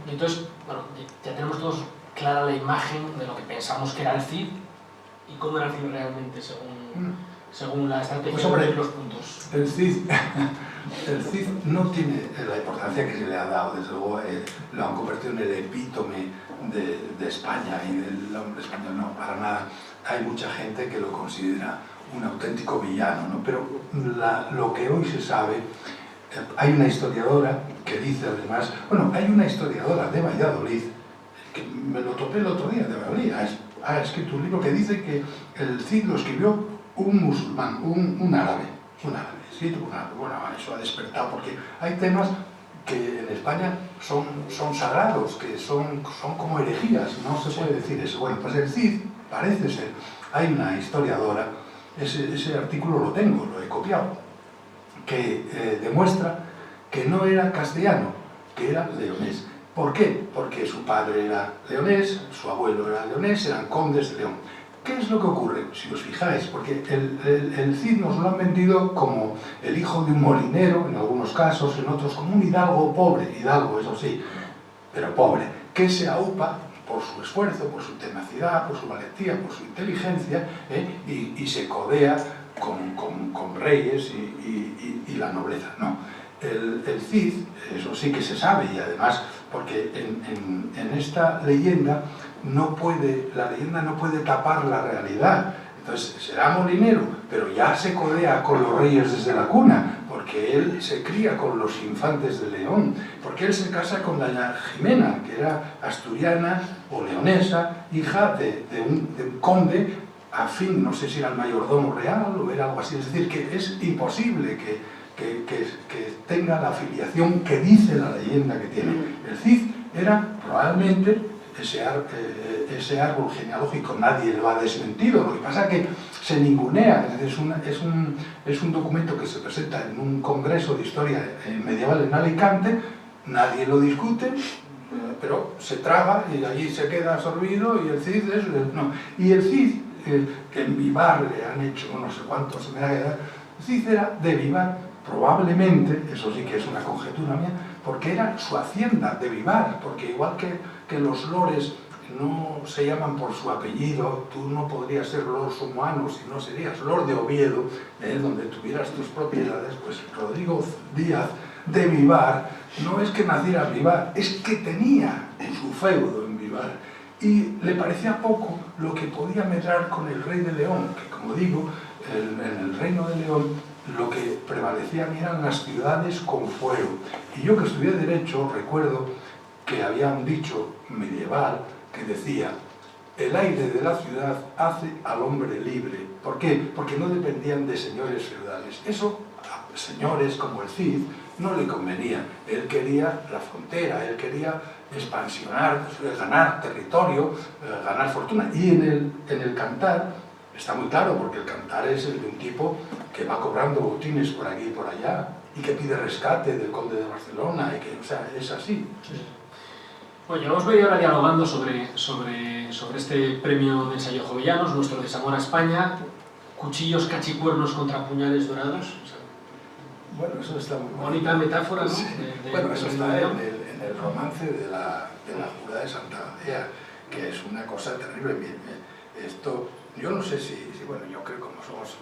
Entonces, bueno, ya tenemos todos clara la imagen de lo que pensamos que era el Cid y cómo era el Cid realmente según la estrategia Pues, hombre, de los puntos. El Cid no tiene la importancia que se le ha dado, desde luego lo han convertido en el epítome de España y del hombre español, no, para nada. Hay mucha gente que lo considera un auténtico villano, ¿no? Pero lo que hoy se sabe, hay una historiadora que dice además, bueno, hay una historiadora de Valladolid, que me lo topé el otro día, de Valladolid, ha escrito un libro que dice que el Cid lo escribió un musulmán, un árabe, escrito por un árabe. Bueno, eso ha despertado, porque hay temas que en España son sagrados, que son como herejías, no se puede decir eso. Bueno, pues el Cid, parece ser, hay una historiadora, ese artículo lo tengo, lo he copiado, que demuestra que no era castellano, que era leonés. ¿Por qué? Porque su padre era leonés, su abuelo era leonés, eran condes de León. ¿Qué es lo que ocurre? Si os fijáis, porque el Cid nos lo han vendido como el hijo de un molinero, en algunos casos, en otros como un hidalgo pobre, hidalgo, eso sí, pero pobre, que se aupa por su esfuerzo, por su tenacidad, por su valentía, por su inteligencia, y se codea con reyes y la nobleza, ¿no? El Cid, eso sí que se sabe, y además, porque en esta leyenda la leyenda no puede tapar la realidad. Entonces será molinero, pero ya se codea con los reyes desde la cuna, porque él se cría con los infantes de León, porque él se casa con doña Jimena, que era asturiana o leonesa, hija de un conde afín, no sé si era el mayordomo real o era algo así. Es decir, que es imposible que tenga la afiliación que dice la leyenda que tiene. El Cid era probablemente ese árbol genealógico, nadie lo ha desmentido, lo que pasa es que se ningunea, es un documento que se presenta en un congreso de historia medieval en Alicante, nadie lo discute, pero se traga y allí se queda absorbido, y el Cid es... No. Y el Cid, que en Vivar le han hecho no sé cuántos medallas, el Cid era de Vivar, probablemente, eso sí que es una conjetura mía, porque era su hacienda de Vivar, porque igual que los lores no se llaman por su apellido, tú no podrías ser lord sumuano si no serías lord de Oviedo, donde tuvieras tus propiedades. Pues Rodrigo Díaz de Vivar no es que naciera en Vivar, es que tenía su feudo en Vivar, y le parecía poco lo que podía medrar con el rey de León, que, como digo, en el reino de León lo que prevalecía eran las ciudades con fuero. Y yo, que estudié Derecho, recuerdo que había un dicho medieval que decía: el aire de la ciudad hace al hombre libre. ¿Por qué? Porque no dependían de señores feudales. Eso a señores como el Cid no le convenía. Él quería la frontera, él quería expansionar, ganar territorio, ganar fortuna. Y en el cantar está muy claro, porque el cantar es el de un tipo que va cobrando botines por aquí y por allá, y que pide rescate del conde de Barcelona, y que, o sea, es así. Bueno, llevamos media hora dialogando sobre este premio de ensayo Jovellanos, nuestro desamor a España, cuchillos cachicuernos contra puñales dorados. O sea, bueno, eso está muy bonita metáfora, ¿no? Sí. Bueno, eso está en el romance de la jura de Santa Adea, que es una cosa terrible. Esto, yo no sé si bueno, yo creo que como somos...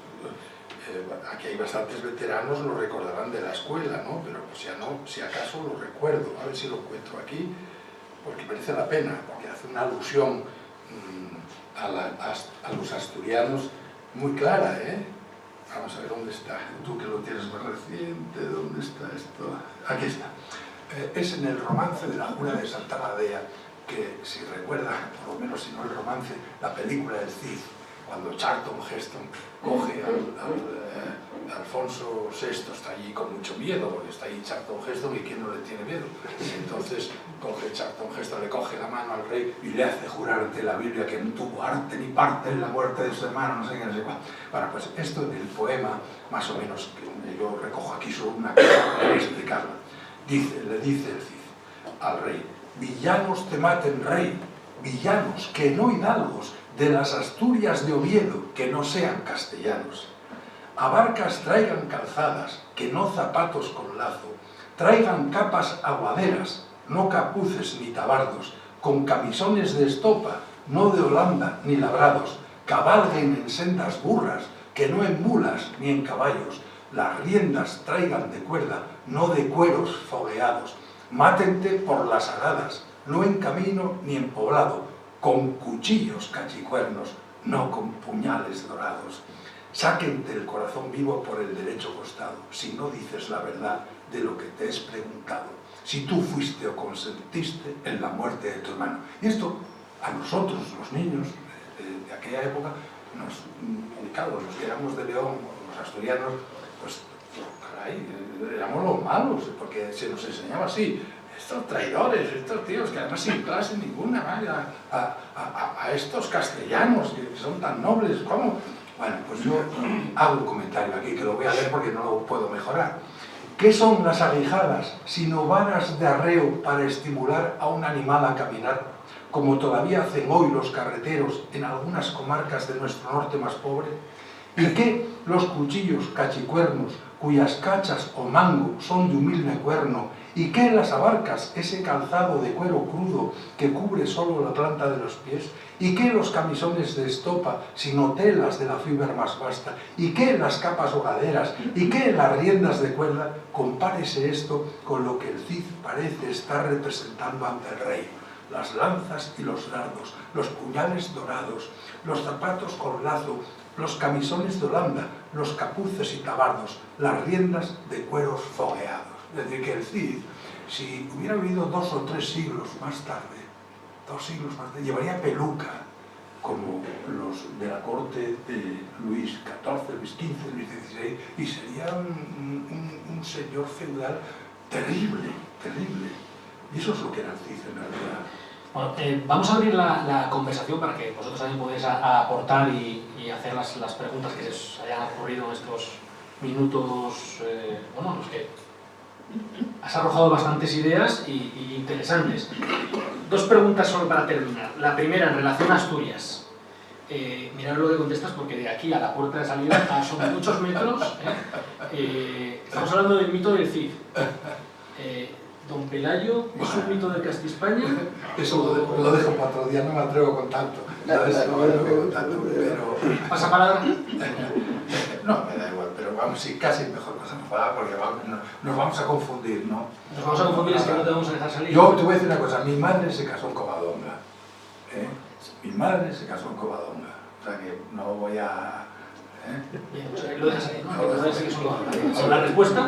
aquí hay bastantes veteranos, lo recordarán de la escuela, ¿no? Pero si acaso lo recuerdo, a ver si lo encuentro aquí, porque merece la pena, porque hace una alusión a los asturianos muy clara, ¿eh? Vamos a ver dónde está, tú que lo tienes más reciente, ¿dónde está esto? Aquí está. Es en el romance de la jura de Santa Adea, que si recuerda, por lo menos si no el romance, la película del Cid, cuando Charlton Heston coge a Alfonso VI, está allí con mucho miedo, porque está ahí Charlton Heston y ¿quién no le tiene miedo? Entonces Charlton Heston le coge la mano al rey y le hace jurar ante la Biblia que no tuvo arte ni parte en la muerte de su hermano, no sé qué, no sé cuál. Bueno, pues esto en el poema, más o menos, que yo recojo aquí solo una cosa para explicarlo, le dice el Cid al rey: villanos te maten, rey, villanos, que no hidalgos, de las Asturias de Oviedo, que no sean castellanos. Abarcas traigan calzadas, que no zapatos con lazo, traigan capas aguaderas, no capuces ni tabardos, con camisones de estopa, no de Holanda ni labrados, cabalguen en sendas burras, que no en mulas ni en caballos, las riendas traigan de cuerda, no de cueros fogueados, mátente por las aradas, no en camino ni en poblado, con cuchillos cachicuernos, no con puñales dorados. Sáquente el corazón vivo por el derecho costado, si no dices la verdad de lo que te es preguntado, si tú fuiste o consentiste en la muerte de tu hermano. Y esto, a nosotros, los niños de aquella época, claro, los que éramos de León, los asturianos, pues, caray, éramos los malos, porque se nos enseñaba así, estos traidores, estos tíos que además sin clase ninguna, vaya, a estos castellanos que son tan nobles, ¿cómo? Bueno, pues yo hago un comentario aquí que lo voy a leer porque no lo puedo mejorar. ¿Qué son las aguijadas sino varas de arreo para estimular a un animal a caminar, como todavía hacen hoy los carreteros en algunas comarcas de nuestro norte más pobre? ¿Y qué los cuchillos cachicuernos, cuyas cachas o mango son de humilde cuerno? ¿Y qué las abarcas, ese calzado de cuero crudo que cubre solo la planta de los pies? ¿Y qué los camisones de estopa, sino telas de la fibra más vasta? ¿Y qué las capas hogaderas? ¿Y qué las riendas de cuerda? Compárese esto con lo que el Cid parece estar representando ante el rey. Las lanzas y los dardos, los puñales dorados, los zapatos con lazo, los camisones de Holanda, los capuces y tabardos, las riendas de cueros fogueados. Es decir, que el Cid, si hubiera vivido 2 o 3 siglos más tarde, llevaría peluca, como los de la corte de Luis XIV, Luis XV, Luis XVI, y sería un señor feudal terrible, terrible. Y eso es lo que era el Cid en realidad. Bueno, vamos a abrir la conversación para que vosotros también podáis aportar y hacer las preguntas que se os hayan ocurrido en estos minutos, bueno, los que has arrojado bastantes ideas y interesantes. 2 preguntas solo para terminar. La primera, en relación a Asturias. Mirad lo que contestas, porque de aquí a la puerta de salida son muchos metros. Estamos hablando del mito del Cid. Don Pelayo, ¿es un mito de Castilla-España? Eso lo dejo para otro día, no me atrevo con tanto. Pero... ¿Pasa palabra? No, me da igual, pero vamos, sí, casi mejor pasamos palabra porque nos vamos a confundir, ¿no? Nos vamos a confundir, es que no te vamos a dejar salir. Yo te voy a decir una cosa, mi madre se casó en Covadonga. Mi madre se casó en Covadonga. O sea que no voy a... Bien, o sea, lo dejas ahí, ¿no? ¿Con la respuesta?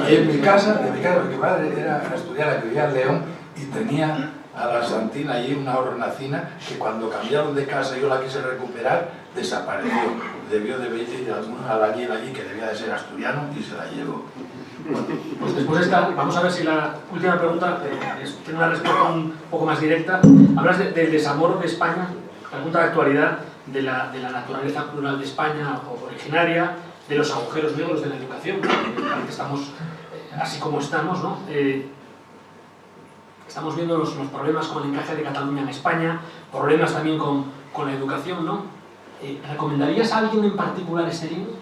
Y en mi casa, mi madre era asturiana que vivía en León y tenía a la Santina allí una hornacina que cuando cambiaron de casa y yo la quise recuperar, desapareció. Debió de venir algún albañil allí que debía de ser asturiano y se la llevó. Bueno, pues después de esta, vamos a ver si la última pregunta tiene una respuesta un poco más directa. Hablas del desamor de España, pregunta de actualidad, de la naturaleza plural de España o originaria, de los agujeros negros de la educación, que estamos así como estamos, ¿no? Estamos viendo los problemas con el encaje de Cataluña en España, problemas también con la educación, ¿no? ¿Recomendarías a alguien en particular este libro?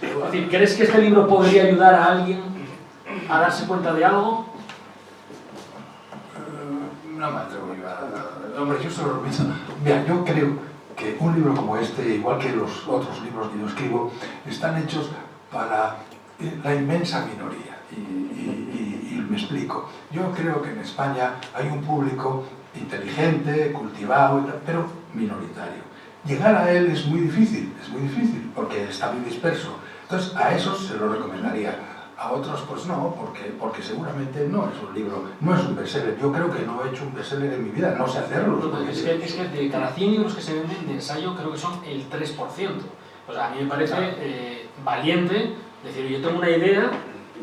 Es decir, ¿crees que este libro podría ayudar a alguien a darse cuenta de algo? No me atrevo a ayudar a nada. Hombre, yo solo pienso... Mira, yo creo que un libro como este, igual que los otros libros que yo escribo, están hechos para la inmensa minoría. Y me explico. Yo creo que en España hay un público inteligente, cultivado, pero minoritario. Llegar a él es muy difícil, porque está muy disperso. Entonces, a esos se lo recomendaría. A otros, pues no, porque seguramente no es un libro, no es un bestseller. Yo creo que no he hecho un bestseller en mi vida, no sé hacerlo. Es que de cada 100 libros que se venden de ensayo, creo que son el 3%. O sea, a mí me parece valiente decir, yo tengo una idea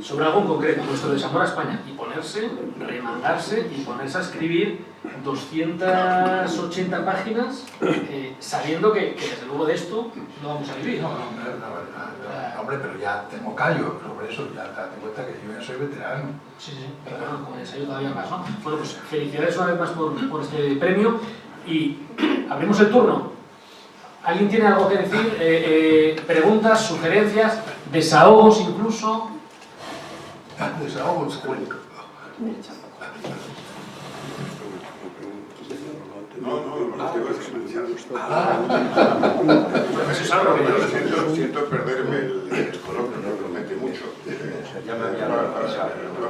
sobre algo en concreto, nuestro desamor a España, y ponerse, remangarse y ponerse a escribir 280 páginas sabiendo que desde luego de esto no vamos a vivir. No, hombre, pero ya tengo callo sobre eso, ya te das cuenta que yo ya soy veterano. Sí, pero bueno, con el ensayo todavía más, ¿no? Bueno, pues felicidades una vez más por este premio y abrimos el turno. ¿Alguien tiene algo que decir? Preguntas, sugerencias, desahogos incluso. Desahogos, Siento perderme el coloquio, no promete mucho.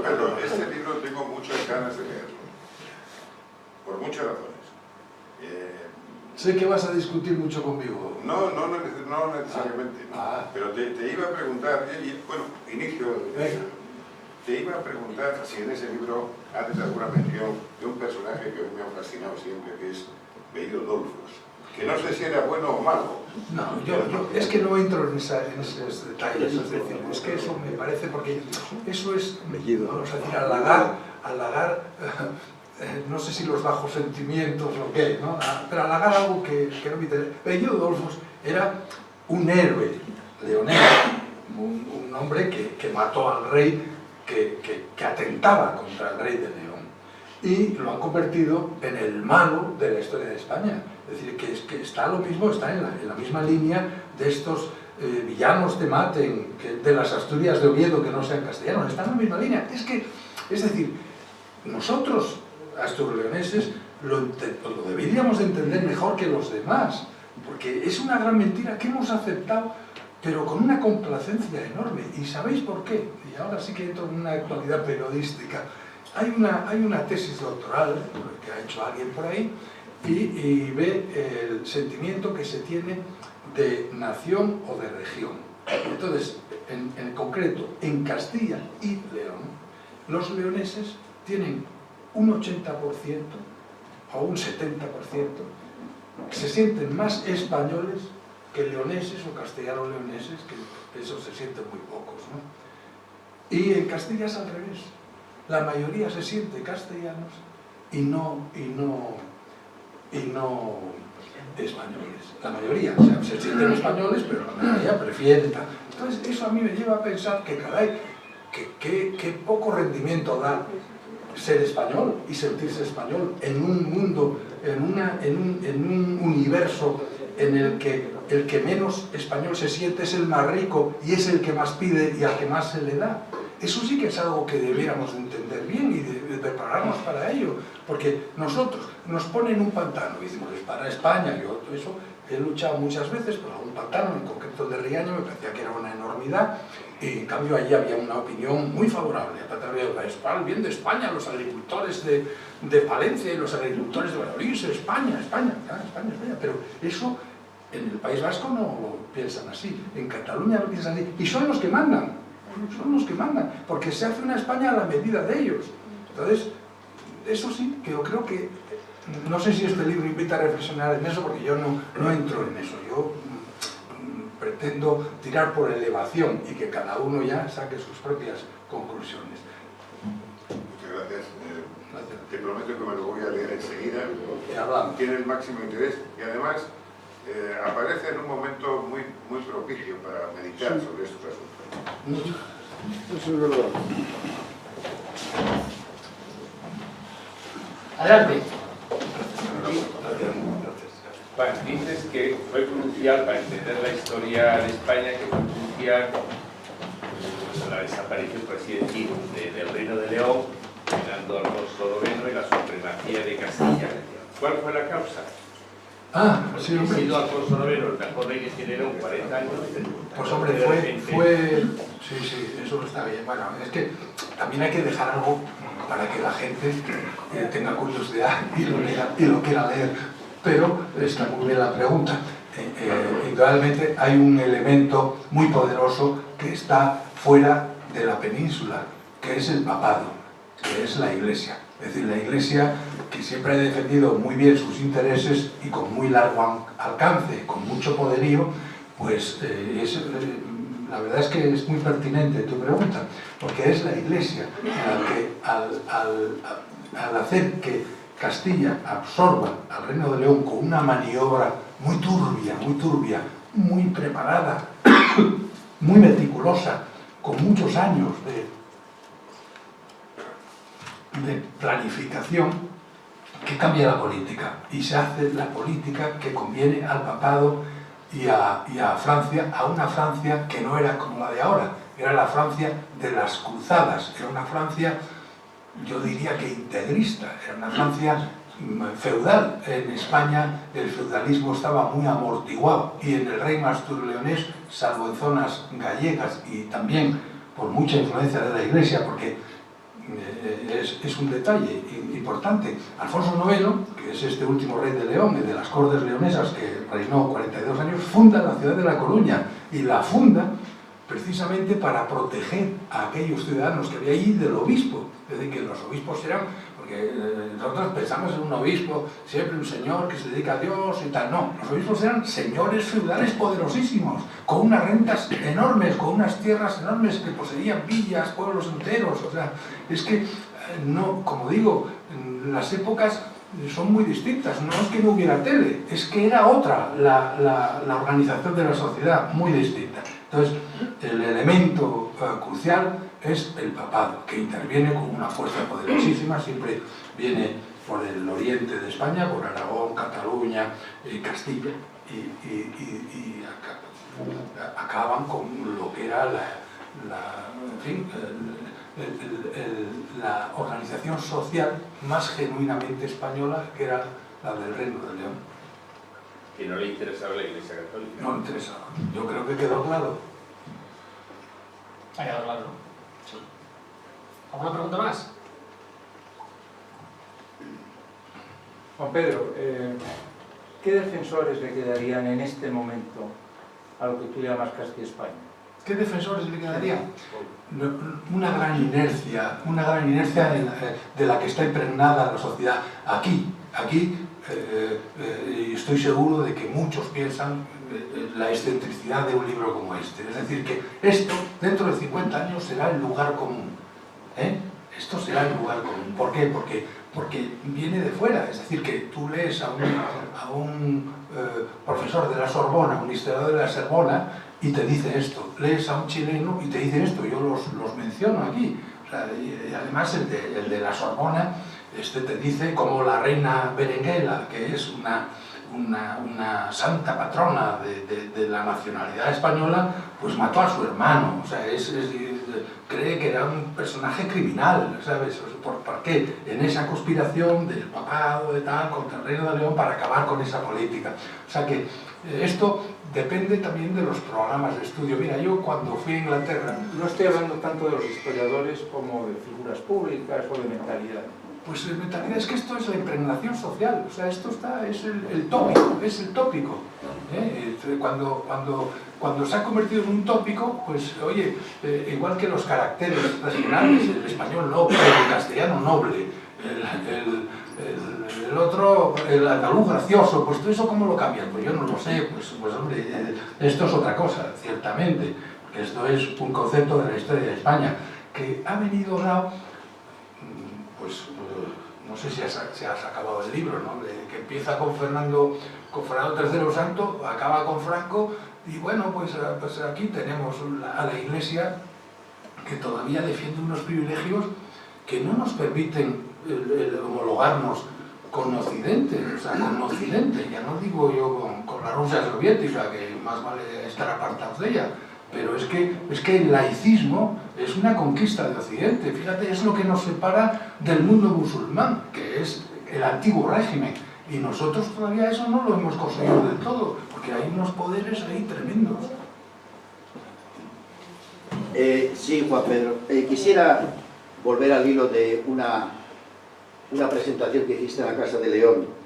Pero este libro tengo muchas ganas de leerlo, por muchas razones. Sé que vas a discutir mucho conmigo. No necesariamente, no. Pero te iba a preguntar, bueno, te iba a preguntar si en ese libro haces alguna mención de un personaje que a mí me ha fascinado siempre, que es Bello Dolfos, que no sé si era bueno o malo. No, yo es que no entro en esos detalles, es decir, es que eso me parece, porque eso es, vamos a decir, halagar, no sé si los bajos sentimientos o qué, ¿no? Pero halagar algo que no me interesa. Bello Dolfos era un héroe leonés, un hombre que mató al rey, que atentaba contra el rey de León, y lo han convertido en el malo de la historia de España. Es decir, que está lo mismo, está en la misma línea de estos villanos te maten, de las Asturias de Oviedo que no sean castellanos, está en la misma línea. Es decir, nosotros, asturleoneses, lo deberíamos de entender mejor que los demás, porque es una gran mentira que hemos aceptado, pero con una complacencia enorme. ¿Y sabéis por qué? Y ahora sí que entro en una actualidad periodística. Hay una tesis doctoral que ha hecho alguien por ahí y ve el sentimiento que se tiene de nación o de región. Entonces, en concreto, en Castilla y León, los leoneses tienen un 80% o un 70%, se sienten más españoles que leoneses o castellano-leoneses, que eso se sienten muy pocos, ¿no? Y en Castilla es al revés. La mayoría se siente castellanos y no españoles. La mayoría, o sea, se sienten españoles, pero la mayoría prefiere tal. Entonces, eso a mí me lleva a pensar que, caray, que poco rendimiento da ser español y sentirse español en un mundo, en un universo en el que menos español se siente es el más rico y es el que más pide y al que más se le da. Eso sí que es algo que debiéramos de entender bien y de prepararnos para ello, porque nosotros nos ponen un pantano y decimos, es para España. Yo eso he luchado muchas veces por un pantano, en concreto de Riaño, me parecía que era una enormidad, y en cambio allí había una opinión muy favorable. Para el bien de España, los agricultores de Palencia y los agricultores de Valladolid, España, pero eso en el País Vasco no lo piensan así, en Cataluña lo piensan así, y son los que mandan, porque se hace una España a la medida de ellos. Entonces, eso sí, que yo creo que, no sé si este libro invita a reflexionar en eso, porque yo no entro en eso, yo pretendo tirar por elevación y que cada uno ya saque sus propias conclusiones. Muchas gracias. Te prometo que me lo voy a leer enseguida. Tiene el máximo interés y además aparece en un momento muy propicio para meditar sobre estos asuntos. Eso es verdad. Adelante. Bueno, dices que fue crucial para entender la historia de España, que fue crucial la desaparición, por así decir, del Reino de León, ganando Alfonso IX y la supremacía de Castilla. ¿Cuál fue la causa? Sí, hombre. Ha sido Alfonso IX el mejor rey que tiene León, 40 años. Pues hombre, fue... Sí, eso está bien. Bueno, es que también hay que dejar algo para que la gente tenga curiosidad y lo quiera leer. Pero está muy bien la pregunta. Indudablemente hay un elemento muy poderoso que está fuera de la península, que es el papado, que es la Iglesia. Es decir, la Iglesia, que siempre ha defendido muy bien sus intereses y con muy largo alcance, con mucho poderío, pues la verdad es que es muy pertinente tu pregunta, porque es la Iglesia la que al hacer que Castilla absorba al Reino de León con una maniobra muy turbia, muy preparada, muy meticulosa, con muchos años de planificación, que cambia la política y se hace la política que conviene al papado y a Francia, a una Francia que no era como la de ahora, era la Francia de las cruzadas, era una Francia yo diría que integrista, era una Francia feudal. En España el feudalismo estaba muy amortiguado y en el reino astur-leonés, salvo en zonas gallegas y también por mucha influencia de la Iglesia, porque es un detalle importante, Alfonso IX, que es este último rey de León y de las Cortes leonesas, que reinó 42 años, funda la ciudad de La Coruña, y la funda precisamente para proteger a aquellos ciudadanos que había allí del obispo. Es decir, que los obispos eran, porque nosotros pensamos en un obispo, siempre un señor que se dedica a Dios y tal. No, los obispos eran señores feudales poderosísimos, con unas rentas enormes, con unas tierras enormes, que poseían villas, pueblos enteros. O sea, es que, no, como digo, las épocas son muy distintas. No es que no hubiera tele, es que era otra la organización de la sociedad, muy distinta. Entonces, el elemento crucial es el papado, que interviene con una fuerza poderosísima, siempre viene por el oriente de España, por Aragón, Cataluña, Castilla, y acaban con lo que era la organización social más genuinamente española, que era la del Reino de León. Que no le interesaba la Iglesia Católica. No le interesaba. Yo creo que quedó claro. Ha quedado claro, ¿no? Sí. ¿Alguna pregunta más? Juan Pedro, ¿qué defensores le quedarían en este momento a lo que tú llamas Castilla-España? ¿Qué defensores le quedarían? Una gran inercia de la que está impregnada la sociedad. Aquí, estoy seguro de que muchos piensan la excentricidad de un libro como este. Es decir, que esto, dentro de 50 años, será el lugar común. Esto será el lugar común. ¿Por qué? Porque viene de fuera. Es decir, que tú lees a un profesor de la Sorbona, un historiador de la Sorbona, y te dice esto. Lees a un chileno y te dice esto. Yo los menciono aquí. O sea, y además el de la Sorbona te dice como la reina Berenguela, que es una santa patrona de la nacionalidad española, pues mató a su hermano. O sea, cree que era un personaje criminal, ¿sabes? ¿Por qué? En esa conspiración del papado de tal contra el Reino de León para acabar con esa política. O sea que esto depende también de los programas de estudio. Mira, yo cuando fui a Inglaterra... No estoy hablando tanto de los historiadores como de figuras públicas o de mentalidad. Pues la mentalidad es que esto es la impregnación social, o sea, esto es el tópico, Cuando se ha convertido en un tópico, pues oye, igual que los caracteres regionales, el español noble, el castellano noble, el otro, el andaluz gracioso, pues todo eso ¿cómo lo cambian? Pues yo no lo sé, pues hombre, esto es otra cosa, ciertamente, porque esto es un concepto de la historia de España, que ha venido dado, pues no sé si has acabado el libro, ¿no? Que empieza con Fernando III Santo, acaba con Franco, y bueno, pues aquí tenemos a la Iglesia que todavía defiende unos privilegios que no nos permiten el homologarnos con Occidente, o sea, con Occidente, ya no digo yo con la Rusia soviética, que más vale estar apartados de ella, pero es que el laicismo es una conquista de Occidente. Fíjate, es lo que nos separa del mundo musulmán, que es el antiguo régimen. Y nosotros todavía eso no lo hemos conseguido del todo, porque hay unos poderes ahí tremendos. Sí, Juan Pedro. Quisiera volver al hilo de una presentación que hiciste en la Casa de León.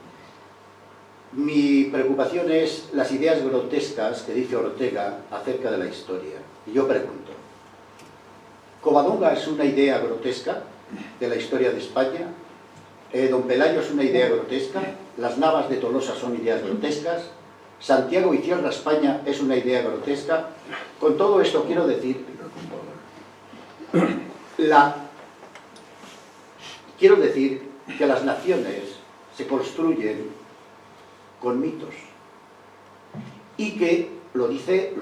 Mi preocupación es las ideas grotescas que dice Ortega acerca de la historia. Y yo pregunto, ¿Covadonga es una idea grotesca de la historia de España? ¿Don Pelayo es una idea grotesca? ¿Las Navas de Tolosa son ideas grotescas? ¿Santiago y Cierra España es una idea grotesca? Con todo esto quiero decir... Quiero decir que las naciones se construyen con mitos y que lo dice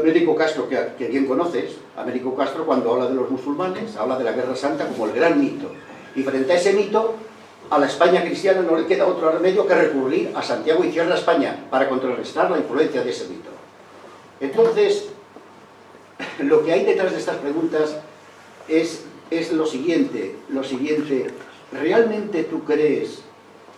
Américo Castro, que bien conoces. Américo Castro, cuando habla de los musulmanes, habla de la Guerra Santa como el gran mito, y frente a ese mito a la España cristiana no le queda otro remedio que recurrir a Santiago y Cierra España para contrarrestar la influencia de ese mito. Entonces, lo que hay detrás de estas preguntas es es lo siguiente, ¿realmente tú crees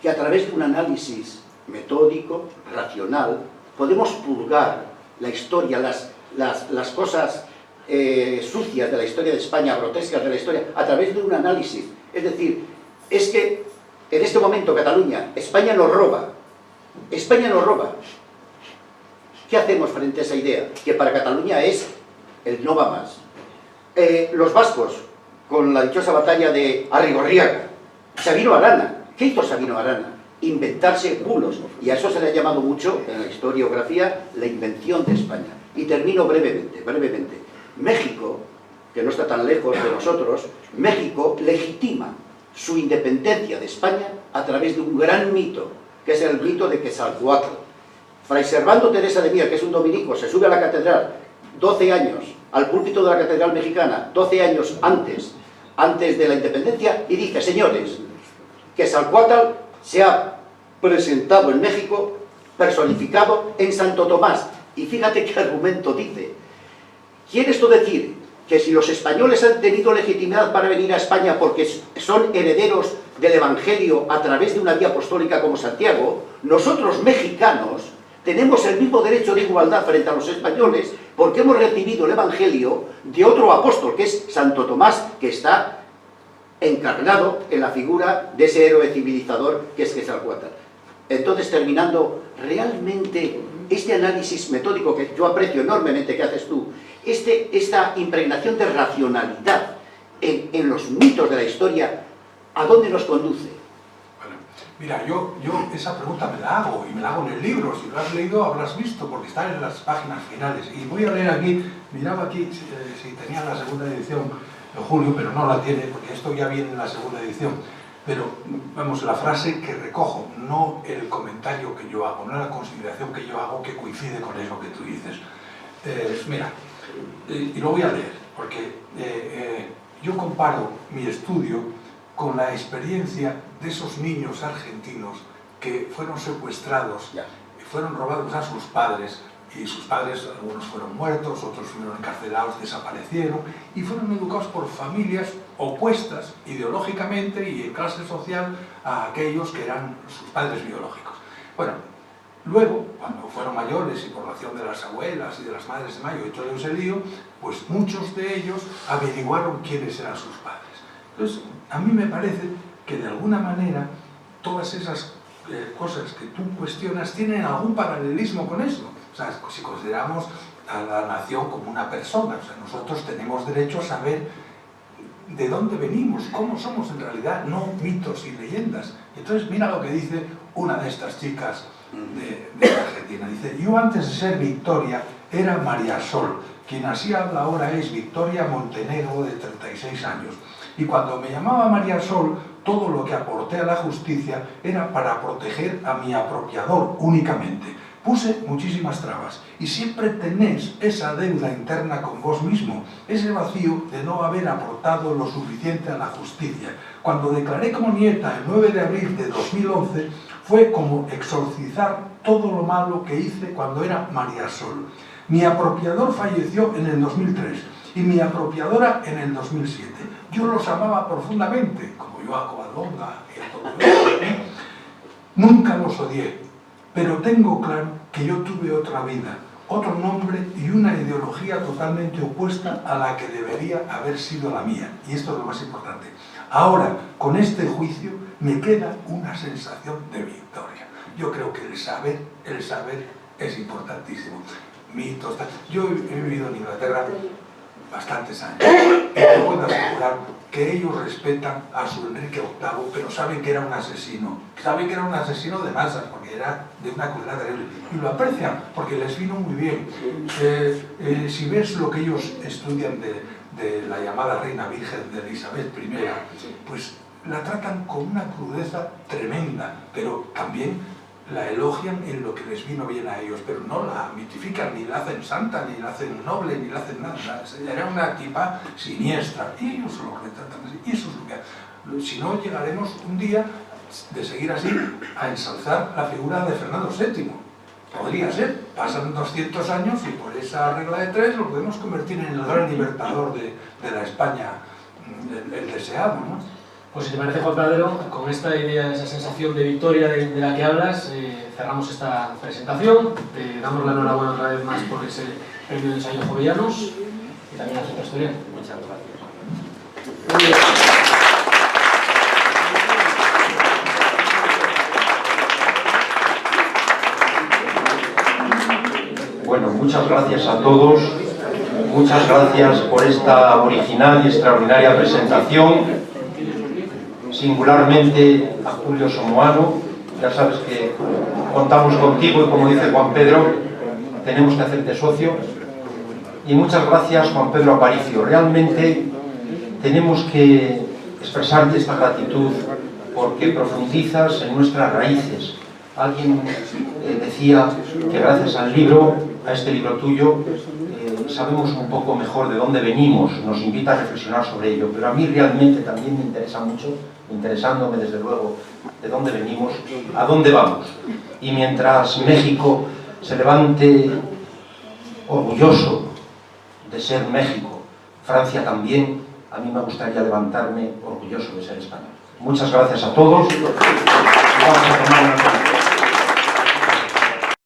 que a través de un análisis metódico, racional, podemos purgar la historia, las cosas sucias de la historia de España, grotescas de la historia, a través de un análisis? Es decir, es que en este momento Cataluña, España nos roba. España nos roba. ¿Qué hacemos frente a esa idea? Que para Cataluña es el no va más. Los vascos, con la dichosa batalla de Arrigorriaga, Sabino Arana. ¿Qué hizo Sabino Arana? Inventarse bulos. Y a eso se le ha llamado mucho, en la historiografía, la invención de España. Y termino brevemente. México, que no está tan lejos de nosotros, México legitima su independencia de España a través de un gran mito, que es el mito de Quetzalcóatl. Fray Servando Teresa de Mier, que es un dominico, se sube a la catedral 12 años, al púlpito de la catedral mexicana, 12 años antes de la independencia, y dice: señores, Quetzalcóatl se ha presentado en México personificado en Santo Tomás. Y fíjate qué argumento dice. ¿Quiere esto decir que si los españoles han tenido legitimidad para venir a España porque son herederos del Evangelio a través de una vía apostólica como Santiago, nosotros mexicanos tenemos el mismo derecho de igualdad frente a los españoles porque hemos recibido el Evangelio de otro apóstol, que es Santo Tomás, que está encarnado en la figura de ese héroe civilizador que es Quetzalcóatl? Entonces, terminando, realmente este análisis metódico que yo aprecio enormemente que haces tú, esta impregnación de racionalidad en los mitos de la historia, ¿a dónde nos conduce? Bueno, mira, yo esa pregunta me la hago, y me la hago en el libro. Si lo has leído, habrás visto, porque está en las páginas finales. Y voy a leer aquí, miraba aquí si tenía la segunda edición en Julio, pero no la tiene, porque esto ya viene en la segunda edición. Pero, vamos, la frase que recojo, no el comentario que yo hago, no la consideración que yo hago que coincide con eso que tú dices. Mira, y lo voy a leer, porque yo comparo mi estudio con la experiencia de esos niños argentinos que fueron secuestrados y fueron robados a sus padres, y sus padres, algunos fueron muertos, otros fueron encarcelados, desaparecieron, y fueron educados por familias opuestas ideológicamente y en clase social a aquellos que eran sus padres biológicos. Bueno, luego, cuando fueron mayores y por la acción de las abuelas y de las madres de Mayo y todo ese lío, pues muchos de ellos averiguaron quiénes eran sus padres. Entonces, a mí me parece que de alguna manera todas esas cosas que tú cuestionas tienen algún paralelismo con eso. O sea, si consideramos a la nación como una persona, o sea, nosotros tenemos derecho a saber de dónde venimos, cómo somos en realidad, no mitos y leyendas. Entonces, mira lo que dice una de estas chicas de Argentina. Dice: yo antes de ser Victoria era María Sol, quien así habla ahora es Victoria Montenegro, de 36 años. Y cuando me llamaba María Sol, todo lo que aporté a la justicia era para proteger a mi apropiador únicamente. Puse muchísimas trabas y siempre tenés esa deuda interna con vos mismo, ese vacío de no haber aportado lo suficiente a la justicia. Cuando declaré como nieta el 9 de abril de 2011, fue como exorcizar todo lo malo que hice cuando era María Sol. Mi apropiador falleció en el 2003 y mi apropiadora en el 2007. Yo los amaba profundamente, como yo a Covadonga y a todo eso. Nunca los odié. Pero tengo claro que yo tuve otra vida, otro nombre y una ideología totalmente opuesta a la que debería haber sido la mía. Y esto es lo más importante. Ahora, con este juicio, me queda una sensación de victoria. Yo creo que el saber es importantísimo. Mitos, yo he vivido en Inglaterra bastantes años y te puedo asegurar que ellos respetan a su Enrique VIII, pero saben que era un asesino. Saben que era un asesino de masas, porque era de una crueldad terrible. Y lo aprecian, porque les vino muy bien. Si ves lo que ellos estudian de la llamada Reina Virgen de Elizabeth I, pues la tratan con una crudeza tremenda, pero también la elogian en lo que les vino bien a ellos, pero no la mitifican, ni la hacen santa, ni la hacen noble, ni la hacen nada. Era una tipa siniestra, y ellos lo retratan así, y eso es lo que... Si no, llegaremos un día, de seguir así, a ensalzar la figura de Fernando VII. Podría ser, pasan 200 años y por esa regla de 3 lo podemos convertir en el gran libertador de la España el deseado, ¿no? Pues si te parece, Juan Pedro, con esta idea, esa sensación de victoria de la que hablas, cerramos esta presentación. Te damos la enhorabuena otra vez más por ese premio de ensayo Jovellanos y también a la historia. Muchas gracias. Bueno, muchas gracias a todos. Muchas gracias por esta original y extraordinaria presentación. Singularmente a Julio Somoano, ya sabes que contamos contigo y, como dice Juan Pedro, tenemos que hacerte socio. Y muchas gracias, Juan Pedro Aparicio. Realmente tenemos que expresarte esta gratitud porque profundizas en nuestras raíces. Alguien decía que gracias al libro, a este libro tuyo, sabemos un poco mejor de dónde venimos, nos invita a reflexionar sobre ello, pero a mí realmente también me interesa mucho, interesándome desde luego de dónde venimos, a dónde vamos. Y mientras México se levante orgulloso de ser México, Francia también, a mí me gustaría levantarme orgulloso de ser español. Muchas gracias a todos. Vamos a tomar una